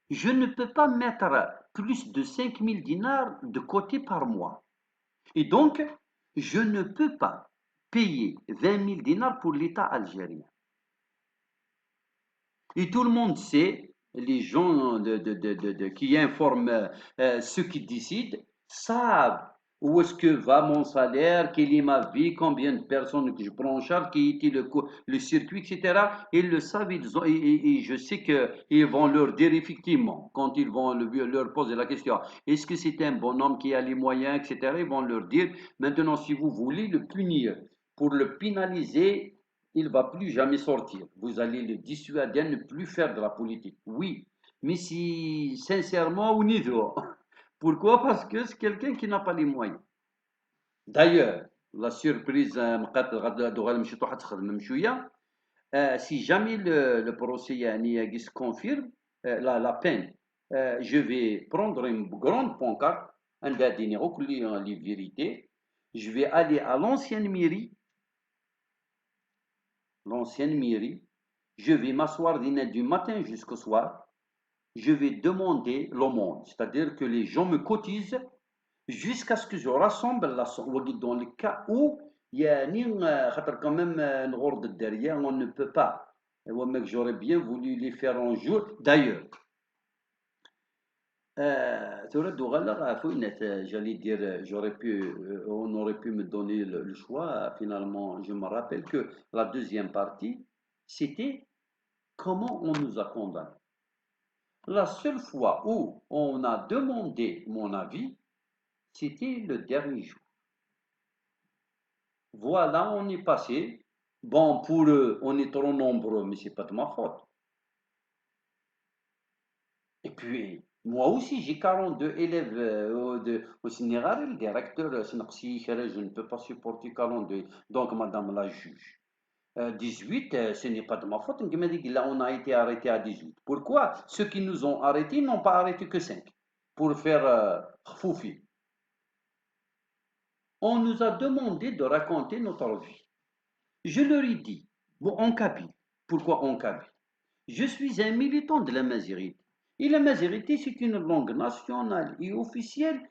Je ne peux pas mettre plus de 5 000 dinars de côté par mois. Et donc, je ne peux pas payer 20 000 dinars pour l'État algérien. Et tout le monde sait, les gens qui informent ceux qui décident, savent où est-ce que va mon salaire, quelle est ma vie, combien de personnes que je prends en charge, qui était le circuit, etc. Ils le savent, et je sais qu'ils vont leur dire effectivement, quand ils vont leur poser la question, est-ce que c'est un bonhomme qui a les moyens, etc. Ils vont leur dire, maintenant, si vous voulez le punir, pour le pénaliser, il ne va plus jamais sortir. Vous allez le dissuader à ne plus faire de la politique. Oui, mais si sincèrement au niveau. Pourquoi? Parce que c'est quelqu'un qui n'a pas les moyens. D'ailleurs, la surprise, si jamais le procès se confirme, la peine, je vais prendre une grande pancarte, les vérités, je vais aller à l'ancienne mairie, je vais m'asseoir du matin jusqu'au soir, je vais demander l'aumône, c'est-à-dire que les gens me cotisent jusqu'à ce que je rassemble la somme. Dans le cas où il y a quand même derrière, on ne peut pas. J'aurais bien voulu les faire un jour. D'ailleurs, j'allais dire, on aurait pu me donner le choix. Finalement, je me rappelle que la deuxième partie, c'était comment on nous a condamnés. La seule fois où on a demandé mon avis, c'était le dernier jour. Voilà, on est passé. Bon, pour eux, on est trop nombreux, mais c'est pas de ma faute. Et puis, moi aussi, j'ai 42 élèves au Sénégal. Le directeur, je ne peux pas supporter 42. Donc, madame la juge, 18, ce n'est pas de ma faute. Il m'a dit que là, on a été arrêté à 18. Pourquoi? Ceux qui nous ont arrêtés n'ont pas arrêté que 5 pour faire foufi. On nous a demandé de raconter notre vie. Je leur ai dit, bon, en Kabylie. Pourquoi en Kabylie? Je suis un militant de la Mazérité. Et la Mazérité, c'est une langue nationale et officielle.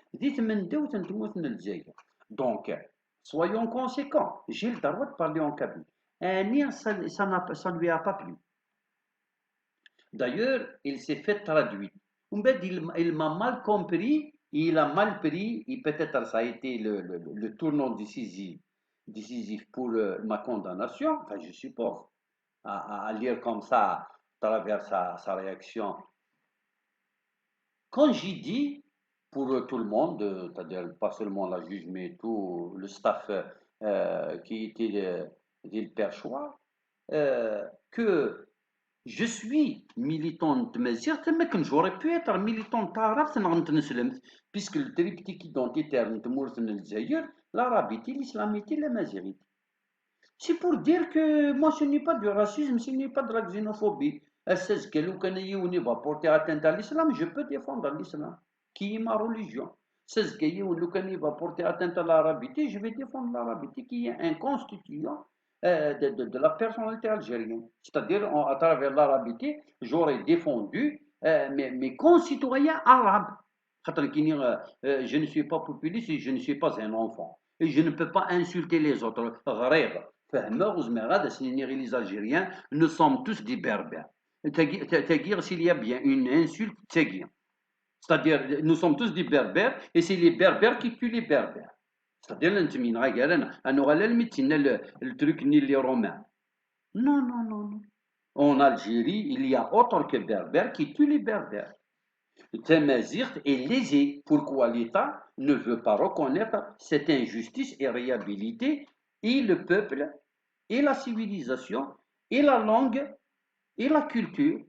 Donc, soyons conséquents. J'ai le droit de parler en Kabylie. Ça ne lui a pas plu. D'ailleurs, il s'est fait traduire. Il m'a mal compris, il a mal pris, et peut-être ça a été le tournant décisif pour ma condamnation, enfin je suppose, à lire comme ça, à travers sa réaction. Quand j'ai dit, pour tout le monde, c'est-à-dire pas seulement la juge, mais tout le staff qui était le perchoir, que je suis militante مزيغ تما كان j'aurais pu être militante تعرف نغمت نسلمت puisque le triptyque identitaire نتمورث الجزائر l'Arabité, l'Islamité, la Mazérité. C'est pour dire que moi ce n'est pas du racisme, ce n'est pas de la xénophobie. Est-ce que le va porter atteinte à l'islam, je peux défendre l'islam, qui est ma religion. C'est que le va porter atteinte à l'arabité, je vais défendre l'arabité, qui est un constituant de la personnalité algérienne. C'est-à-dire, à travers l'arabité, j'aurais défendu mes concitoyens arabes. Je ne suis pas populiste et je ne suis pas un enfant. Et je ne peux pas insulter les autres. Les Algériens, nous sommes tous des berbères. C'est-à-dire, s'il y a bien une insulte, c'est-à-dire, nous sommes tous des berbères et c'est les berbères qui tuent les berbères. C'est-à-dire, le truc ni les romains. Non, non, non, non. En Algérie, il y a autre que berbères qui tuent les berbères. Tamazirt est lésé. Pourquoi l'État ne veut pas reconnaître cette injustice et réhabiliter et le peuple, et la civilisation, et la langue, et la culture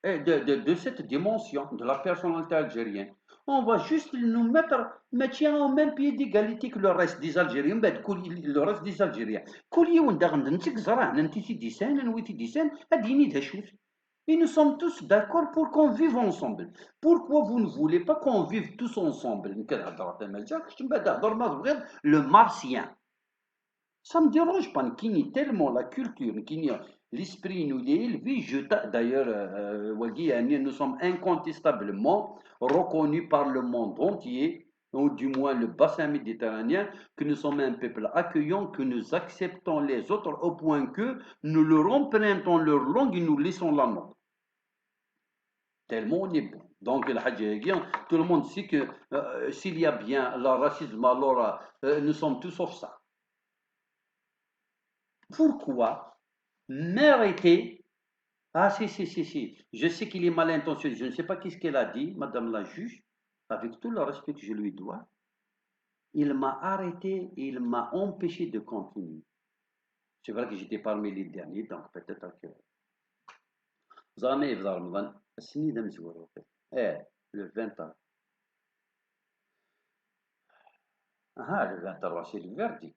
de cette dimension de la personnalité algérienne. On va juste nous mettre au même pied d'égalité que le reste des Algériens, le reste des Algériens. Et nous sommes tous d'accord pour qu'on vive ensemble. Pourquoi vous ne voulez pas qu'on vive tous ensemble? Le martien. Ça ne me dérange pas, qui nie tellement la culture, qui nie l'esprit nous est élevé. D'ailleurs, nous sommes incontestablement reconnus par le monde entier, ou du moins le bassin méditerranéen, que nous sommes un peuple accueillant, que nous acceptons les autres au point que nous leur empruntons leur langue et nous laissons la nôtre. Tellement on est bon. Donc, tout le monde sait que s'il y a bien le racisme, alors nous sommes tous sauf ça. Pourquoi mériter? Ah, si. Je sais qu'il est mal intentionné. Je ne sais pas qu'est-ce qu'elle a dit, Madame la juge, avec tout le respect que je lui dois. Il m'a arrêté et il m'a empêché de continuer. C'est vrai que j'étais parmi les derniers, donc peut-être que. Jamais Ramadan, le 20 ans. Ah, le 23, c'est le verdict.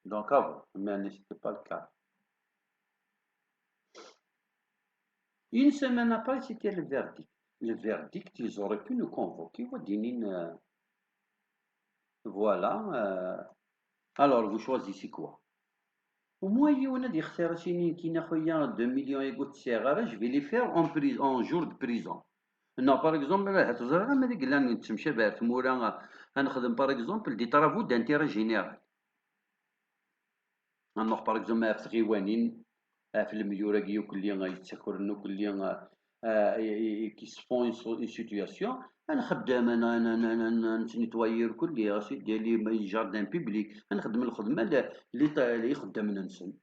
Donc avant, mais ce n'était pas le cas. Une semaine après, c'était le verdict. Le verdict, ils auraient pu nous convoquer. Voilà. Alors, vous choisissez quoi? Au moins, il y a des khsarachini qui n'ont 2 millions et de serrara, je vais les faire en jour de prison. Non, par exemple, par exemple, des travaux d'intérêt général. Par exemple, في الميوراقي وكل يتسكرن وكل كي سفون اون سيتياسيون انا خدام انا نتواير كل راسي ديالي جاردان بيبليك نخدم الخدمه اللي يخدم ننسن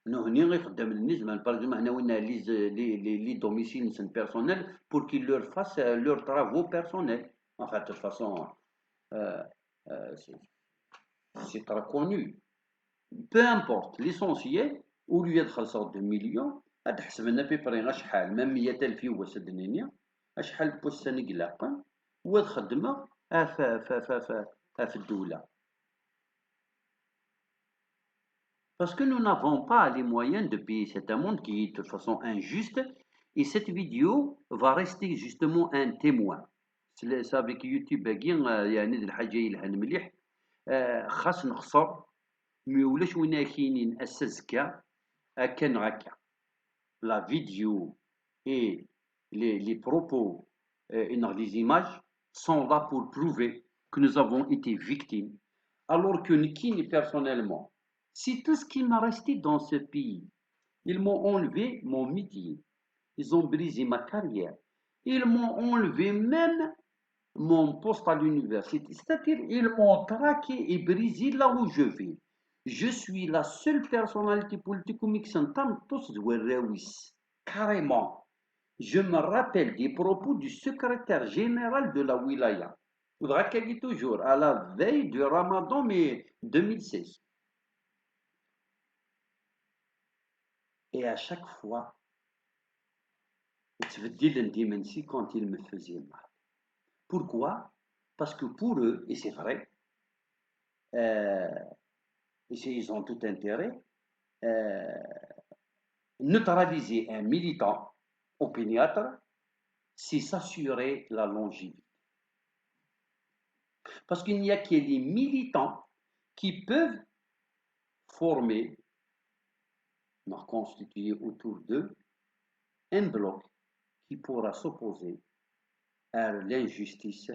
انه هني غيخدم الناس باغ اكزومبل هنا وين لي دوميسيل نسن بيرسونيل بور كي لور فاس لور ترافو بيرسونيل en fait de toute façon c'est très connu peu importe l'essentiel ولو يدخل صوت 2 مليون تحسب لنا في بري شحال ما 100,000 يوس الدنيا شحال بوسه نقلاقا واد خدمه في الدوله. Parce que nous n'avons pas les moyens de payer cette amende qui est de façon injuste et cette vidéo va rester justement un témoin. C'est avec YouTube يعني الحاجه يلهن مليح خاص نخسر مي ولاش وين كاينين السزكه أكن غاكا. La vidéo et les propos et les images sont là pour prouver que nous avons été victimes. Alors que Nikini, personnellement, c'est tout ce qui m'a resté dans ce pays. Ils m'ont enlevé mon métier. Ils ont brisé ma carrière. Ils m'ont enlevé même mon poste à l'université. C'est-à-dire, ils m'ont traqué et brisé là où je vais. Je suis la seule personnalité politique qui s'entend tous de carrément. Je me rappelle des propos du secrétaire général de la Wilaya. Faudra qu'il y toujours à la veille du Ramadan, mais 2016. Et à chaque fois, تبدل الديمنسي quand ils me faisaient mal. Pourquoi? Parce que pour eux, et c'est vrai, euh, ils ont tout intérêt, euh, neutraliser un militant opiniâtre, c'est s'assurer la longévité. Parce qu'il n'y a que les militants qui peuvent former, constituer autour d'eux un bloc qui pourra s'opposer à l'injustice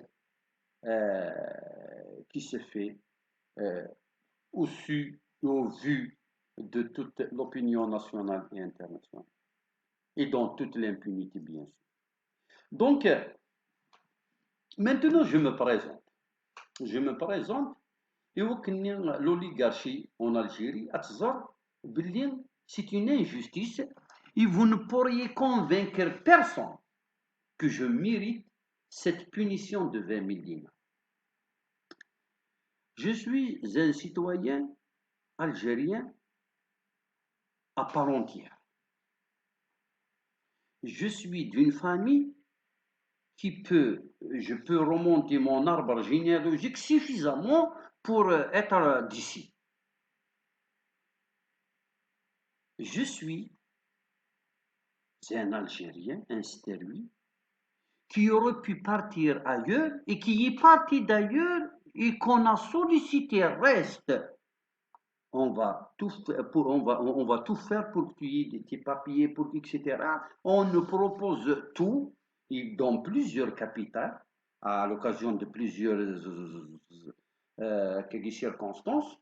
qui se fait au su et au vu de toute l'opinion nationale et internationale, et dans toute l'impunité, bien sûr. Donc, maintenant, je me présente. Je me présente, et l'oligarchie en Algérie, c'est une injustice, et vous ne pourriez convaincre personne que je mérite cette punition de 20 000 dinars. Je suis un citoyen algérien à part entière. Je suis d'une famille je peux remonter mon arbre généalogique suffisamment pour être d'ici. Je suis un Algérien, un Stéroui, qui aurait pu partir ailleurs et qui est parti d'ailleurs et qu'on a sollicité reste. On va tout faire pour que tu aies tes papiers, etc. On nous propose tout, et dans plusieurs capitales, à l'occasion de plusieurs circonstances,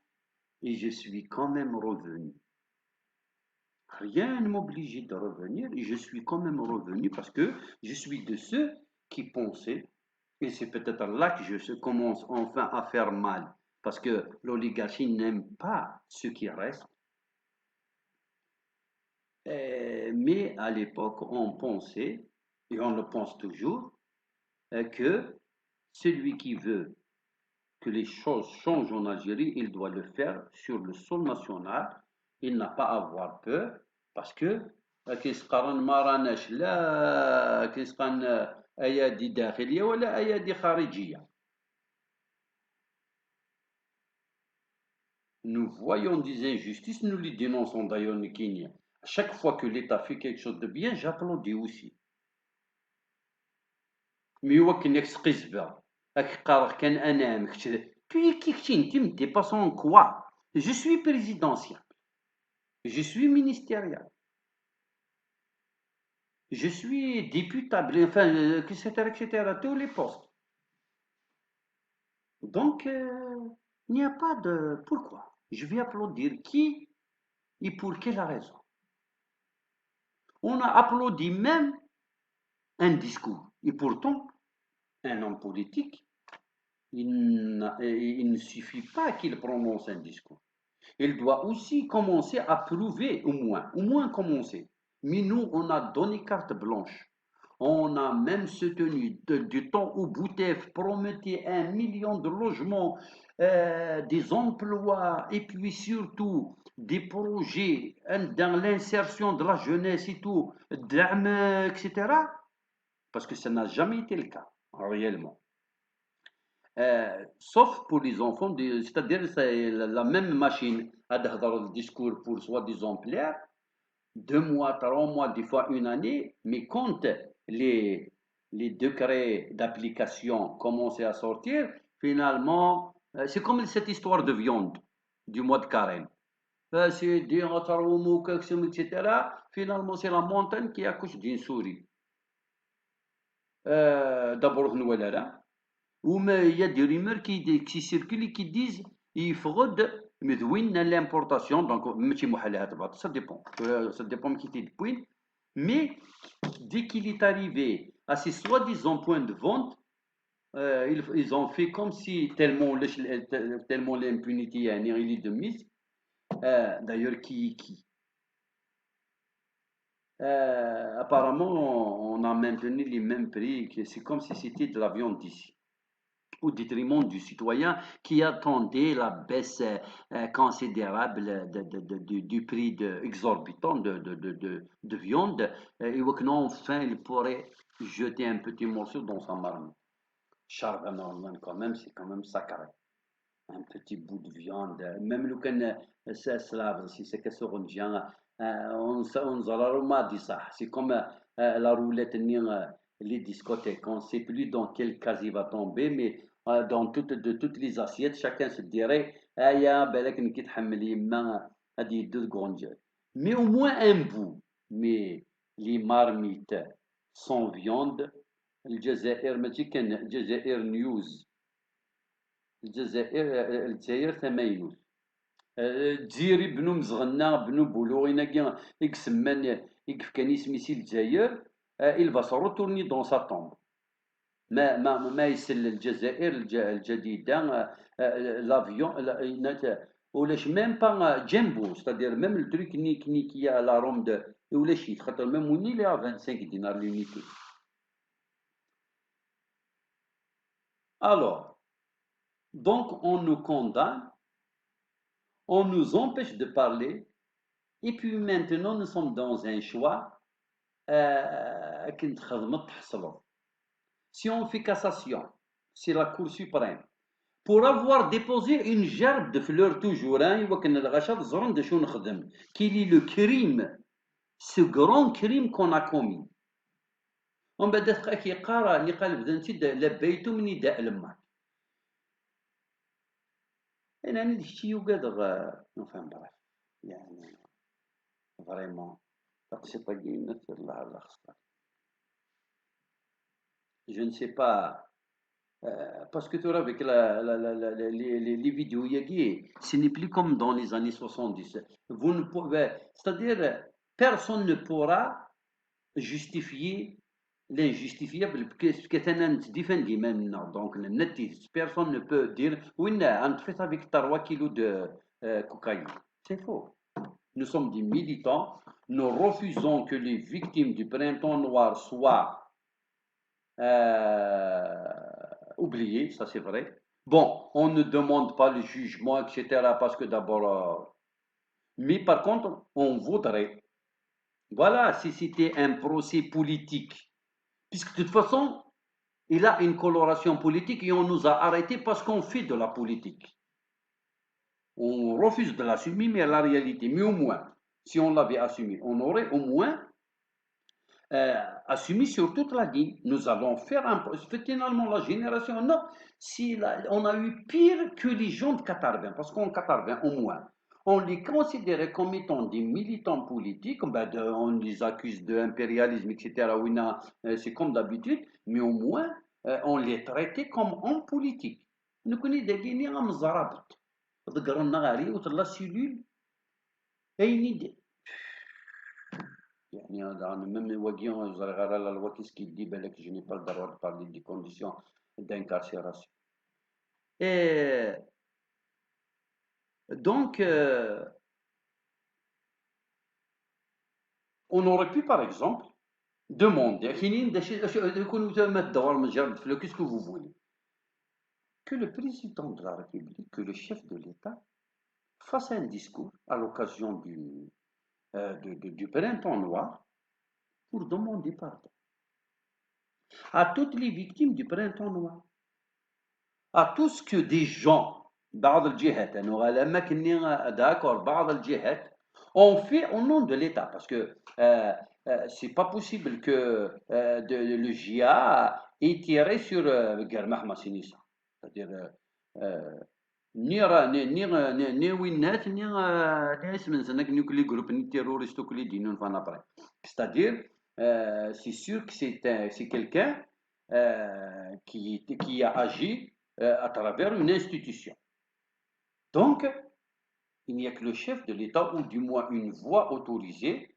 et je suis quand même revenu. Rien ne m'obligeait de revenir, et je suis quand même revenu parce que je suis de ceux qui pensaient, et c'est peut-être là que je commence enfin à faire mal, parce que l'oligarchie n'aime pas ceux qui restent. Mais à l'époque, on pensait, et on le pense toujours, que celui qui veut que les choses changent en Algérie, il doit le faire sur le sol national. Il n'a pas à avoir peur, parce que كيسقرن ما راناش لا كيسقن أيادي داخلية ولا أيادي خارجية. Nous voyons des injustices, nous les dénonçons d'ailleurs au Kenya. À chaque fois que l'État fait quelque chose de bien, j'applaudis aussi. Mais هو كنك تقزبه راك قارح كان أنا puis qui me dépasse en quoi? Je suis présidentiel, je suis ministériel, je suis députable, enfin, etc., tous les postes. Donc, il n'y a pas de pourquoi. Je vais applaudir qui et pour quelle raison. On a applaudi même un discours. Et pourtant, un homme politique, il ne suffit pas qu'il prononce un discours. Il doit aussi commencer à prouver, au moins commencer. Mais nous, on a donné carte blanche. On a même soutenu du temps où Boutef promettait 1 million de logements, des emplois et puis surtout des projets dans l'insertion de la jeunesse et tout, etc. Parce que ça n'a jamais été le cas, réellement. Sauf pour les enfants, c'est-à-dire c'est la même machine à dire le discours pour soi-disant plaire, 2 mois, 3 mois, des fois une année, mais quand les décrets d'application commençaient à sortir, finalement, c'est comme cette histoire de viande du mois de carême. C'est des etc. Finalement, c'est la montagne qui accouche d'une souris. D'abord, nous, là. Il y a des rumeurs qui circulent et qui disent il faut l'importation, donc ça dépend, ça dépend qui était point. Mais dès qu'il est arrivé à ces soi-disant points de vente, ils ont fait comme si tellement l'impunité il est de mise. D'ailleurs, apparemment, on a maintenu les mêmes prix, c'est comme si c'était de la viande d'ici. au détriment du citoyen qui attendait la baisse considérable du prix exorbitant de viande. Et que non, enfin, il pourrait jeter un petit morceau dans sa marmite. Charbon normal, quand même, c'est quand même sacré. Un petit bout de viande, même le can c'est slave, si c'est que ce rondien, on m'a dit ça. C'est comme la roulette, les discothèques. On ne sait plus dans quel cas il va tomber, mais dans toutes les assiettes, chacun se dirait, ah, ya, belek n'kit hamli, a dit deux grandes. Mais au moins un bout. Mais les marmites sans viande, le Jazair, mais le Jazair News. الجزائر ثمانينوس تجيري بنو مزغنا بنو بولوغينا كي يكسمان يكفكاني سميسي الجزائر il va se retourner dans sa tombe ما يسل الجزائر الجديدة لافيون ولاش ميم با جيمبو ستادير ميم التروك كي لا روم دو ولاش خاطر ميم وني لي 25 دينار لونيتي alors donc on nous condamne, on nous empêche de parler, et puis maintenant nous sommes dans un choix. Si on fait cassation, c'est la Cour suprême. Pour avoir déposé une gerbe de fleurs toujours, quel est le crime, ce grand crime qu'on a commis. On va dire qu'il enfin bref, vraiment, je ne sais pas, parce que tu vois avec les vidéos, ce n'est plus comme dans les années 70. Vous ne pouvez, c'est-à-dire, personne ne pourra justifier l'injustifiable parce que c'est défendu maintenant. Donc, personne ne peut dire, oui, on fait ça avec 3 kilos de cocaïne. C'est faux. Nous sommes des militants. Nous refusons que les victimes du printemps noir soient oubliées. Ça, c'est vrai. Bon, on ne demande pas le jugement, etc. Parce que d'abord... mais par contre, on voudrait... Voilà, si c'était un procès politique. Puisque de toute façon, il a une coloration politique et on nous a arrêtés parce qu'on fait de la politique. On refuse de l'assumer, mais la réalité, mais au moins, si on l'avait assumé, on aurait au moins assumé sur toute la ligne. Nous allons faire un... Finalement, la génération, non, si on a eu pire que les gens de 80, parce qu'en 80, au moins, on les considérait comme étant des militants politiques, on les accuse d'impérialisme, etc. Oui, c'est comme d'habitude, mais au moins, on les traitait comme hommes politiques. Nous connaissons des lignes à Mzarabat. ذكرنا غاري وتلا سيلول اين يدي يعني هذا ميم واقيون زرغara la loi qu'est-ce qu'il dit بالك je n'ai pas le droit de parler des conditions d'incarcération et donc on aurait pu par exemple demander qu'est-ce que vous voulez que le président de la République, que le chef de l'État fasse un discours à l'occasion du printemps noir pour demander pardon à toutes les victimes du printemps noir, à tout ce que des gens, بعض الجهات d'accord, بعض الجهات ont fait au nom de l'État, parce que c'est pas possible que le GIA ait tiré sur Germah Massinissa, c'est-à-dire ni وينات ni اسم نسنك نيوكلي جروب ni terroriste كل دينون فانا بري c'est-à-dire c'est sûr que c'est quelqu'un qui a agi à travers une institution. Donc, il n'y a que le chef de l'État, ou du moins une voix autorisée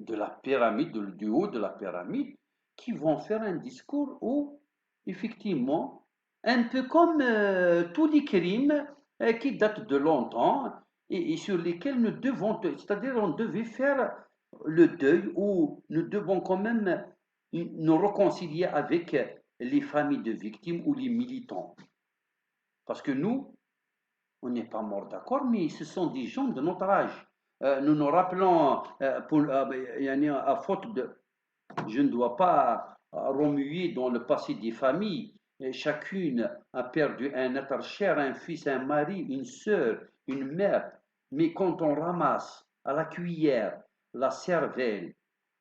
de la pyramide, du haut de la pyramide, qui vont faire un discours où, effectivement, un peu comme tous les crimes qui datent de longtemps et sur lesquels nous devons, c'est-à-dire on devait faire le deuil ou nous devons quand même nous réconcilier avec les familles de victimes ou les militants. Parce que nous, on n'est pas morts d'accord, mais ce sont des gens de notre âge. Nous nous rappelons, à faute de, je ne dois pas remuer dans le passé des familles. Et chacune a perdu un être cher, un fils, un mari, une sœur, une mère. Mais quand on ramasse à la cuillère la cervelle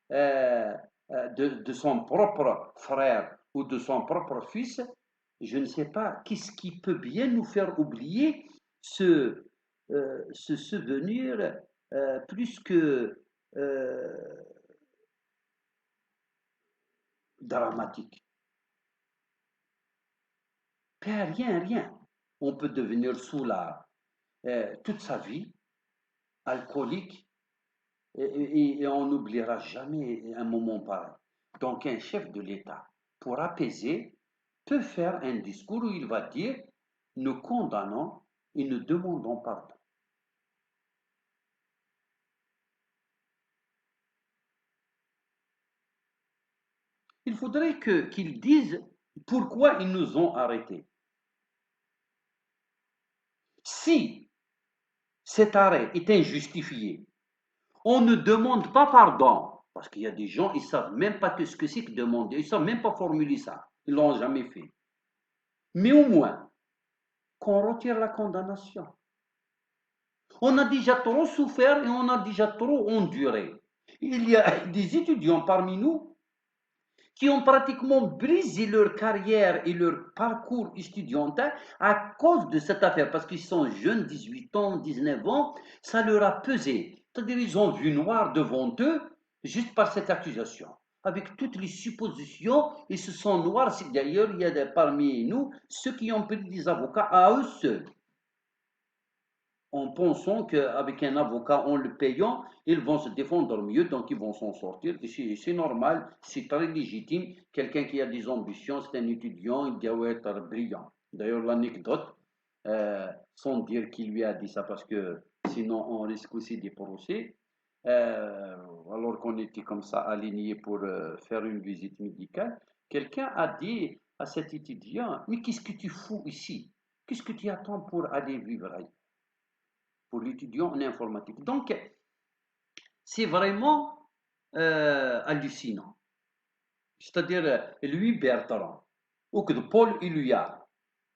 de son propre frère ou de son propre fils, je ne sais pas qu'est-ce qui peut bien nous faire oublier ce souvenir plus que dramatique. Rien, rien. On peut devenir soulard toute sa vie, alcoolique, et on n'oubliera jamais un moment pareil. Donc un chef de l'État, pour apaiser, peut faire un discours où il va dire, nous condamnons et nous demandons pardon. Il faudrait qu'ils disent pourquoi ils nous ont arrêtés. Si cet arrêt est injustifié, on ne demande pas pardon, parce qu'il y a des gens, ils ne savent même pas ce que c'est que demander, ils ne savent même pas formuler ça, ils ne l'ont jamais fait. Mais au moins, qu'on retire la condamnation. On a déjà trop souffert et on a déjà trop enduré. Il y a des étudiants parmi nous qui ont pratiquement brisé leur carrière et leur parcours estudiantin à cause de cette affaire, parce qu'ils sont jeunes, 18 ans, 19 ans, ça leur a pesé. C'est-à-dire ils ont vu noir devant eux juste par cette accusation. Avec toutes les suppositions, ils se sont noirs. D'ailleurs, il y a parmi nous ceux qui ont pris des avocats à eux seuls, en pensant qu'avec un avocat, en le payant, ils vont se défendre mieux, donc ils vont s'en sortir. C'est normal, c'est très légitime. Quelqu'un qui a des ambitions, c'est un étudiant, il doit être brillant. D'ailleurs, l'anecdote, sans dire qui lui a dit ça, parce que sinon on risque aussi des procès, euh, alors qu'on était comme ça alignés pour faire une visite médicale, quelqu'un a dit à cet étudiant, mais qu'est-ce que tu fous ici? Qu'est-ce que tu attends pour aller vivre ailleurs? Pour l'étudiant en informatique. Donc, c'est vraiment hallucinant. C'est-à-dire, lui, Bertrand, ou que Paul Éluard,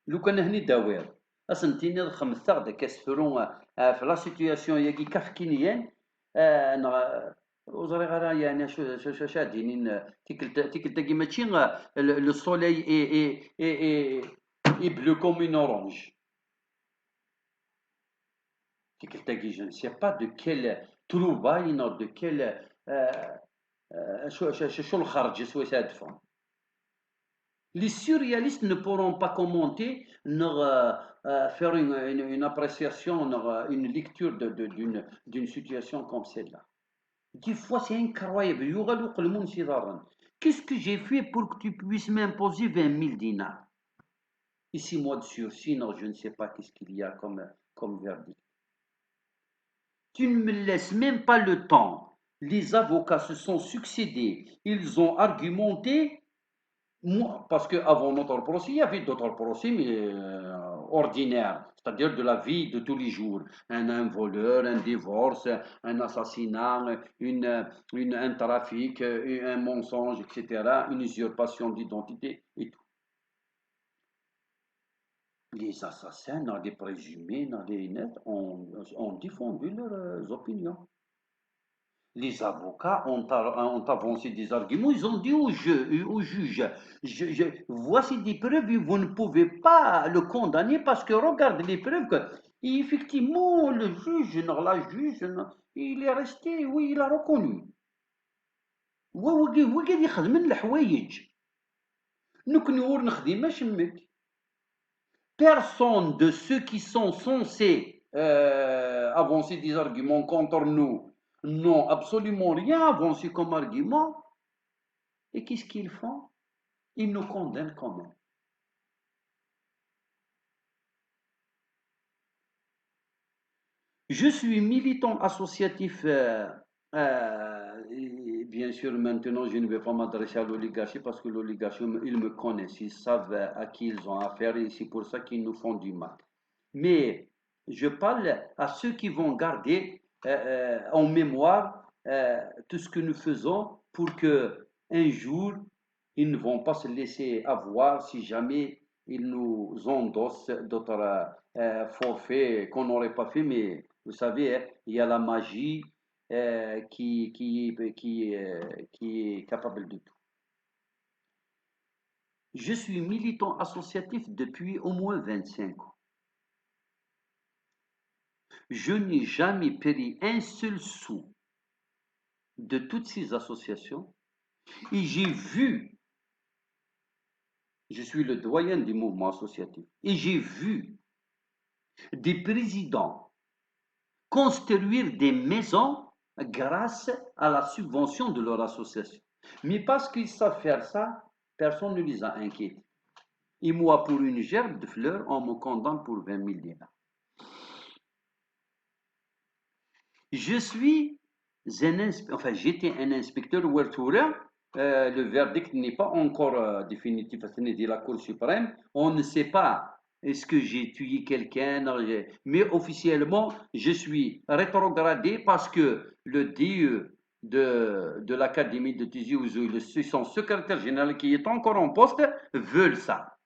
لو كان هني داوير أسنتيني الخمسة داك كاسفرون في لا سيتوياسيون ياكي كافكينيان وزري غير يعني شو شادينين تيكل تاكي ماشي لو سوليي اي بلو كوم اون اورانج je ne sais pas de quelle trouvaille, de quelle شو الخرج شو يسادفون. Les surréalistes ne pourront pas commenter, faire une appréciation, une lecture d'une situation comme celle-là. Des fois, c'est incroyable. Qu'est-ce que j'ai fait pour que tu puisses m'imposer 20 000 dinars? Et 6 mois de sursis, non, je ne sais pas qu'est-ce qu'il y a comme verdict. Tu ne me laisses même pas le temps. Les avocats se sont succédés. Ils ont argumenté. Moi, parce qu'avant notre procès, il y avait d'autres procès, mais ordinaires, c'est-à-dire de la vie de tous les jours. Un voleur, un divorce, un assassinat, un trafic, un mensonge, etc., une usurpation d'identité et tout. Les assassins, dans les présumés, dans les nets, ont défendu leurs opinions. Les avocats ont avancé des arguments, ils ont dit au juge, voici des preuves, vous ne pouvez pas le condamner parce que regarde les preuves que, et effectivement, le juge, non, la juge, non, il est resté, oui, il a reconnu. وقاعد يخدم الحوايج نكون ور نخدماش مك. Personne de ceux qui sont censés avancer des arguments contre nous n'ont absolument rien avancé comme argument. Et qu'est-ce qu'ils font? Ils nous condamnent quand même. Je suis militant associatif bien sûr, maintenant, je ne vais pas m'adresser à l'oligarchie parce que l'oligarchie, ils me connaissent, ils savent à qui ils ont affaire et c'est pour ça qu'ils nous font du mal. Mais je parle à ceux qui vont garder en mémoire tout ce que nous faisons pour que un jour, ils ne vont pas se laisser avoir si jamais ils nous endossent d'autres forfaits qu'on n'aurait pas fait. Mais vous savez, hein, il y a la magie qui est capable de tout. Je suis militant associatif depuis au moins 25 ans. Je n'ai jamais payé un seul sou de toutes ces associations et j'ai vu, je suis le doyen du mouvement associatif, et j'ai vu des présidents construire des maisons grâce à la subvention de leur association. Mais parce qu'ils savent faire ça, personne ne les a inquiétés. Et moi, pour une gerbe de fleurs, on me condamne pour 20 000 dinars. Je suis enfin, j'étais un inspecteur ouverture. Le verdict n'est pas encore définitif, ce n'est de la Cour suprême. On ne sait pas est-ce que j'ai tué quelqu'un, mais officiellement, je suis rétrogradé parce que le DE de l'Académie de Tizi Ouzou, son secrétaire général qui est encore en poste, veulent ça.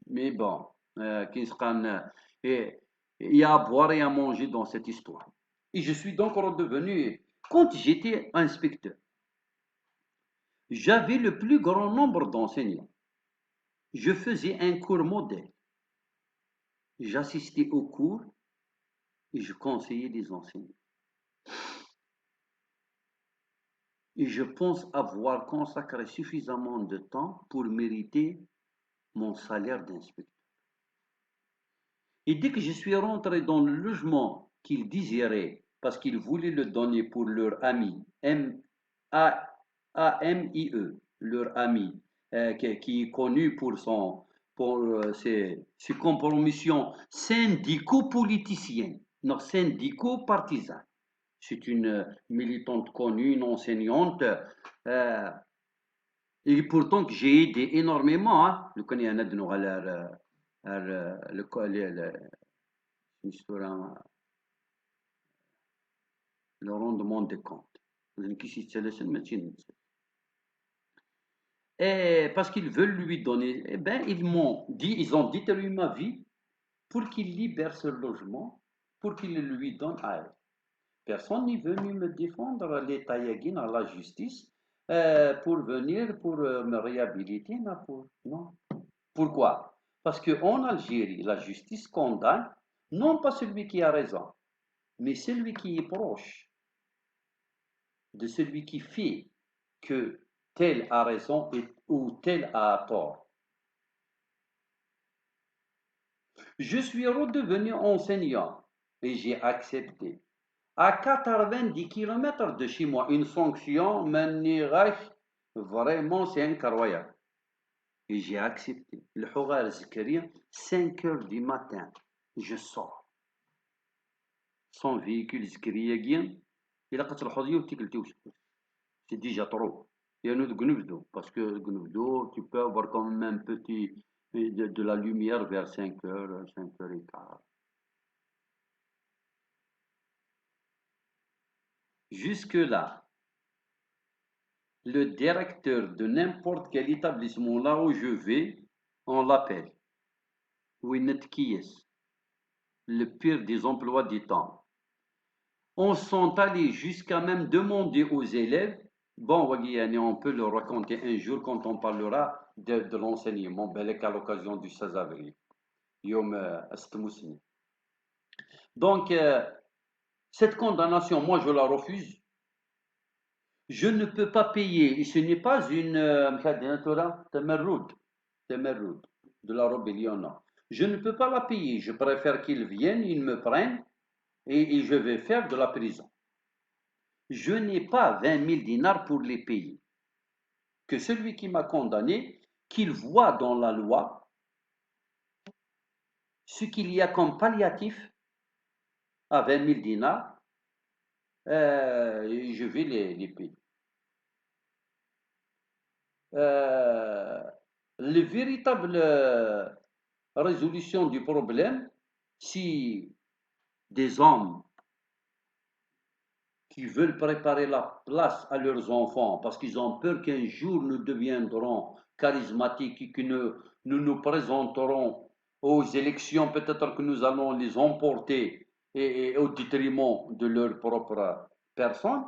Mais bon, il y a à boire et à manger dans cette histoire. Et je suis donc redevenu, quand j'étais inspecteur, j'avais le plus grand nombre d'enseignants. Je faisais un cours modèle. J'assistais aux cours et je conseillais les enseignants. Et je pense avoir consacré suffisamment de temps pour mériter mon salaire d'inspecteur. Et dès que je suis rentré dans le logement qu'ils désiraient, parce qu'ils voulaient le donner pour leur ami, A-M-I-E, leur ami, qui est connu pour, ses compromissions syndicaux-politiciennes, non, syndicaux-partisanes. C'est une militante connue, une enseignante, euh, et pourtant que j'ai aidé énormément. Hein. Je connais un de nos le rendement des comptes. Et parce qu'ils veulent lui donner, eh ben, ils ont détruit ma vie pour qu'il libère ce logement, pour qu'il le lui donne à elle. Personne n'est venu me défendre les taïagines à la justice pour venir, pour me réhabiliter. Non. Pourquoi? Parce qu'en Algérie, la justice condamne non pas celui qui a raison, mais celui qui est proche de celui qui fait que tel a raison ou tel a tort. Je suis redevenu enseignant et j'ai accepté. À 90 km de chez moi, une fonction vraiment c'est incroyable. Et j'ai accepté. Le Hourar Zakaria, 5 heures du matin, je sors. Son véhicule Zakaria guien, il a قتل الحضية وتكلتي c'est déjà trop. Il y a un autre Gnufdo, parce que Gnufdo, tu peux avoir quand même un petit de la lumière vers 5 heures, 5 heures et quart. Jusque-là, le directeur de n'importe quel établissement là où je vais, on l'appelle Winnet Kies, le pire des emplois du temps. On s'en allé jusqu'à même demander aux élèves, bon, on peut le raconter un jour quand on parlera de l'enseignement, à l'occasion du 16 avril. Donc, cette condamnation, moi, je la refuse. Je ne peux pas payer, et ce n'est pas une de la rébellion, non. Je ne peux pas la payer. Je préfère qu'ils viennent, ils me prennent, et je vais faire de la prison. Je n'ai pas 20 000 dinars pour les payer. Que celui qui m'a condamné, qu'il voit dans la loi ce qu'il y a comme palliatif à 20 000 dinars, je vais les payer. euh, le véritable résolution du problème, si des hommes qui veulent préparer la place à leurs enfants parce qu'ils ont peur qu'un jour nous deviendrons charismatiques et que nous présenterons aux élections, peut-être que nous allons les emporter et au détriment de leur propre personne,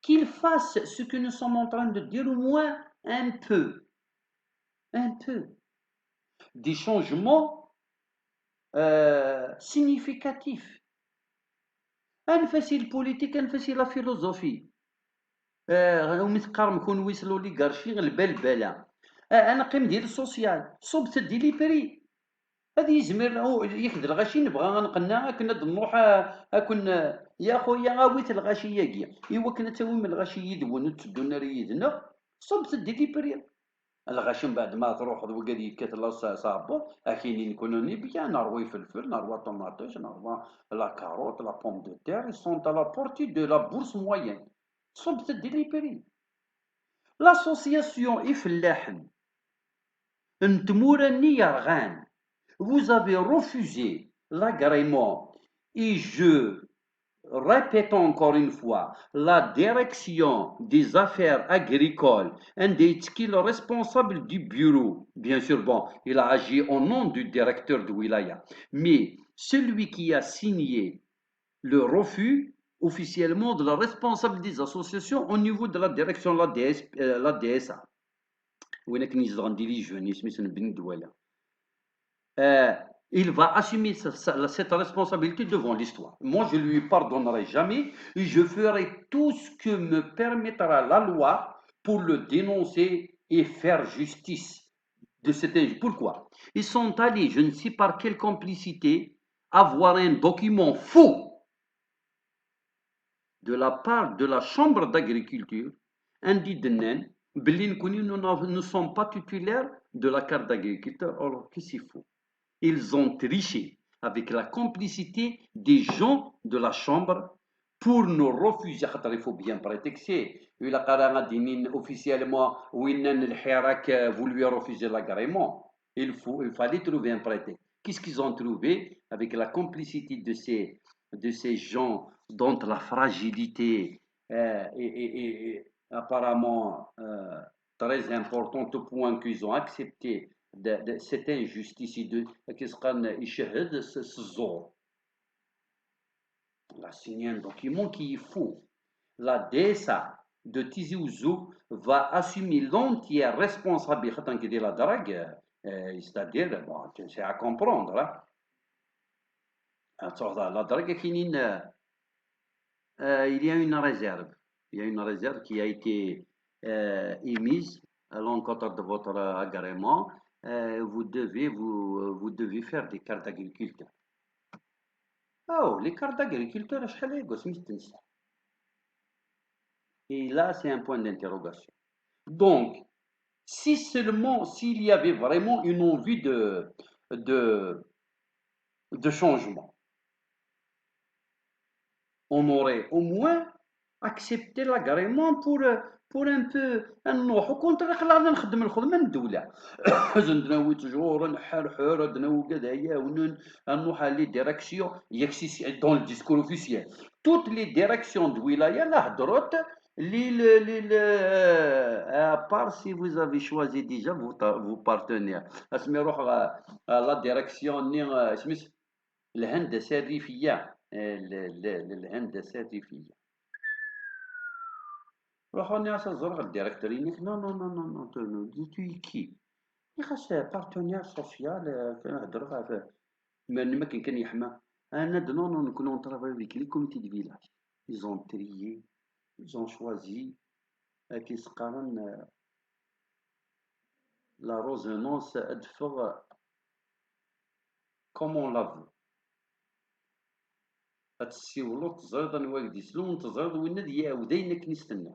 qu'ils fassent ce que nous sommes en train de dire, au moins un peu, des changements significatifs. أنفسي البوليتيك أنفسي لا فيلوزوفي ومثقار نكون ويسلو لي كارشي البلبله انا قيم ديال السوسيال صوب تدي لي بري هذه يزمر ياك الغاشي نبغى غنقنا كنا نروح كنا يا خويا غاويت الغاشي ياكيا ايوا كنا تاوي من الغاشي يدون تدو نار يدنا صوب تدي لي بري الغاشي من بعد ما تروح وقال يكات الله صابو اكيني نكونوا بيان نروي فلفل نروي طوماطيش نروي لا كاروت لا بوم دو تير ils sont à la portée de la bourse moyenne صوب تدي لي بري l'association إفلاحن نتمورني يرغان vous avez refusé l'agrément et je répète encore une fois, la direction des affaires agricoles, un des qui est le responsable du bureau, bien sûr, bon, il a agi au nom du directeur de Wilaya, mais celui qui a signé le refus officiellement de la responsable des associations au niveau de la direction de la DSA. Il va assumer cette responsabilité devant l'histoire. Moi, je ne lui pardonnerai jamais et je ferai tout ce que me permettra la loi pour le dénoncer et faire justice de cet injuste. Pourquoi? Ils sont allés, je ne sais par quelle complicité, avoir un document faux de la part de la Chambre d'agriculture, indiquant nous ne sommes pas titulaires de la carte d'agriculteur. Alors, qu'est-ce qu'il faut? Ils ont triché avec la complicité des gens de la Chambre pour nous refuser. Il faut bien prétexter. Officiellement, vous lui refusez l'agrément. Il fallait trouver un prétexte. Qu'est-ce qu'ils ont trouvé avec la complicité de ces gens dont la fragilité est apparemment très importante au point qu'ils ont accepté cette injustice qu'est-ce qu'on يشهد الزور. Il a signé un document qui est faux. La DSA de Tizi Ouzou va assumer l'entière responsabilité de la drague, c'est-à-dire, bon, c'est à comprendre. Hein. La drague, il y a une réserve. Il y a une réserve qui a été émise à l'encontre de votre agrément. Vous devez faire des cartes d'agriculteur. Oh, les cartes d'agriculteur, et là, c'est un point d'interrogation. Donc, si seulement s'il y avait vraiment une envie de changement, on aurait au moins accepté l'agrément pour un peu نروح وكونتر خلانا نخدم الخدمه الدوله زندنا toujours نحرحر دنا كذايا ونروح لي ديريكسيون يكسي dans le discours officiel toutes les directions de wilaya là هضرت à part si vous avez choisi déjà vos partenaires اسمي روح la direction ني سميت الهندسه الريفيه الهندسه الريفيه راحوا ناس الزرق الديريكتور يقول لك نو نو نو نو نو tu qui خاص بارتنير سوسيال كنهضروا فيه ما كان يحمى انا نو نو نكونوا نترافاي avec les comités de village ils ont trié ils ont choisi كيس قارن la résonance ادفغ comme on l'a vu هتسيولو تزرد نواقدي سلو تزرد وين ديا ودينك نستنى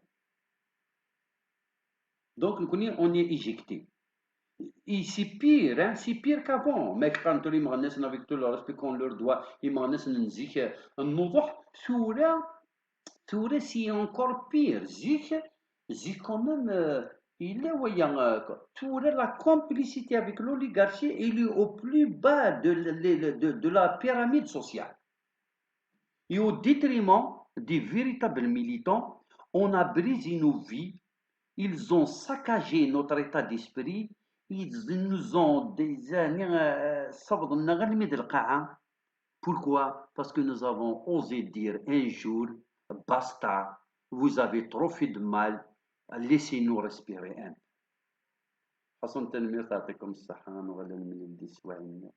donc on est éjecté. Et c'est pire qu'avant. Mais quand on est avec tout le respect qu'on leur doit, ils m'en disent c'est encore pire. C'est quand même Il est voyant, tout la complicité avec l'oligarchie, il est au plus bas de la pyramide sociale. Et au détriment des véritables militants, on a brisé nos vies, ils ont saccagé notre état d'esprit, ils nous ont pourquoi? Parce que nous avons osé dire un jour, basta, vous avez trop fait de mal, laissez-nous respirer un peu. حسن تنمية تعطيكم الصحة، نغدا من الدي سواعي.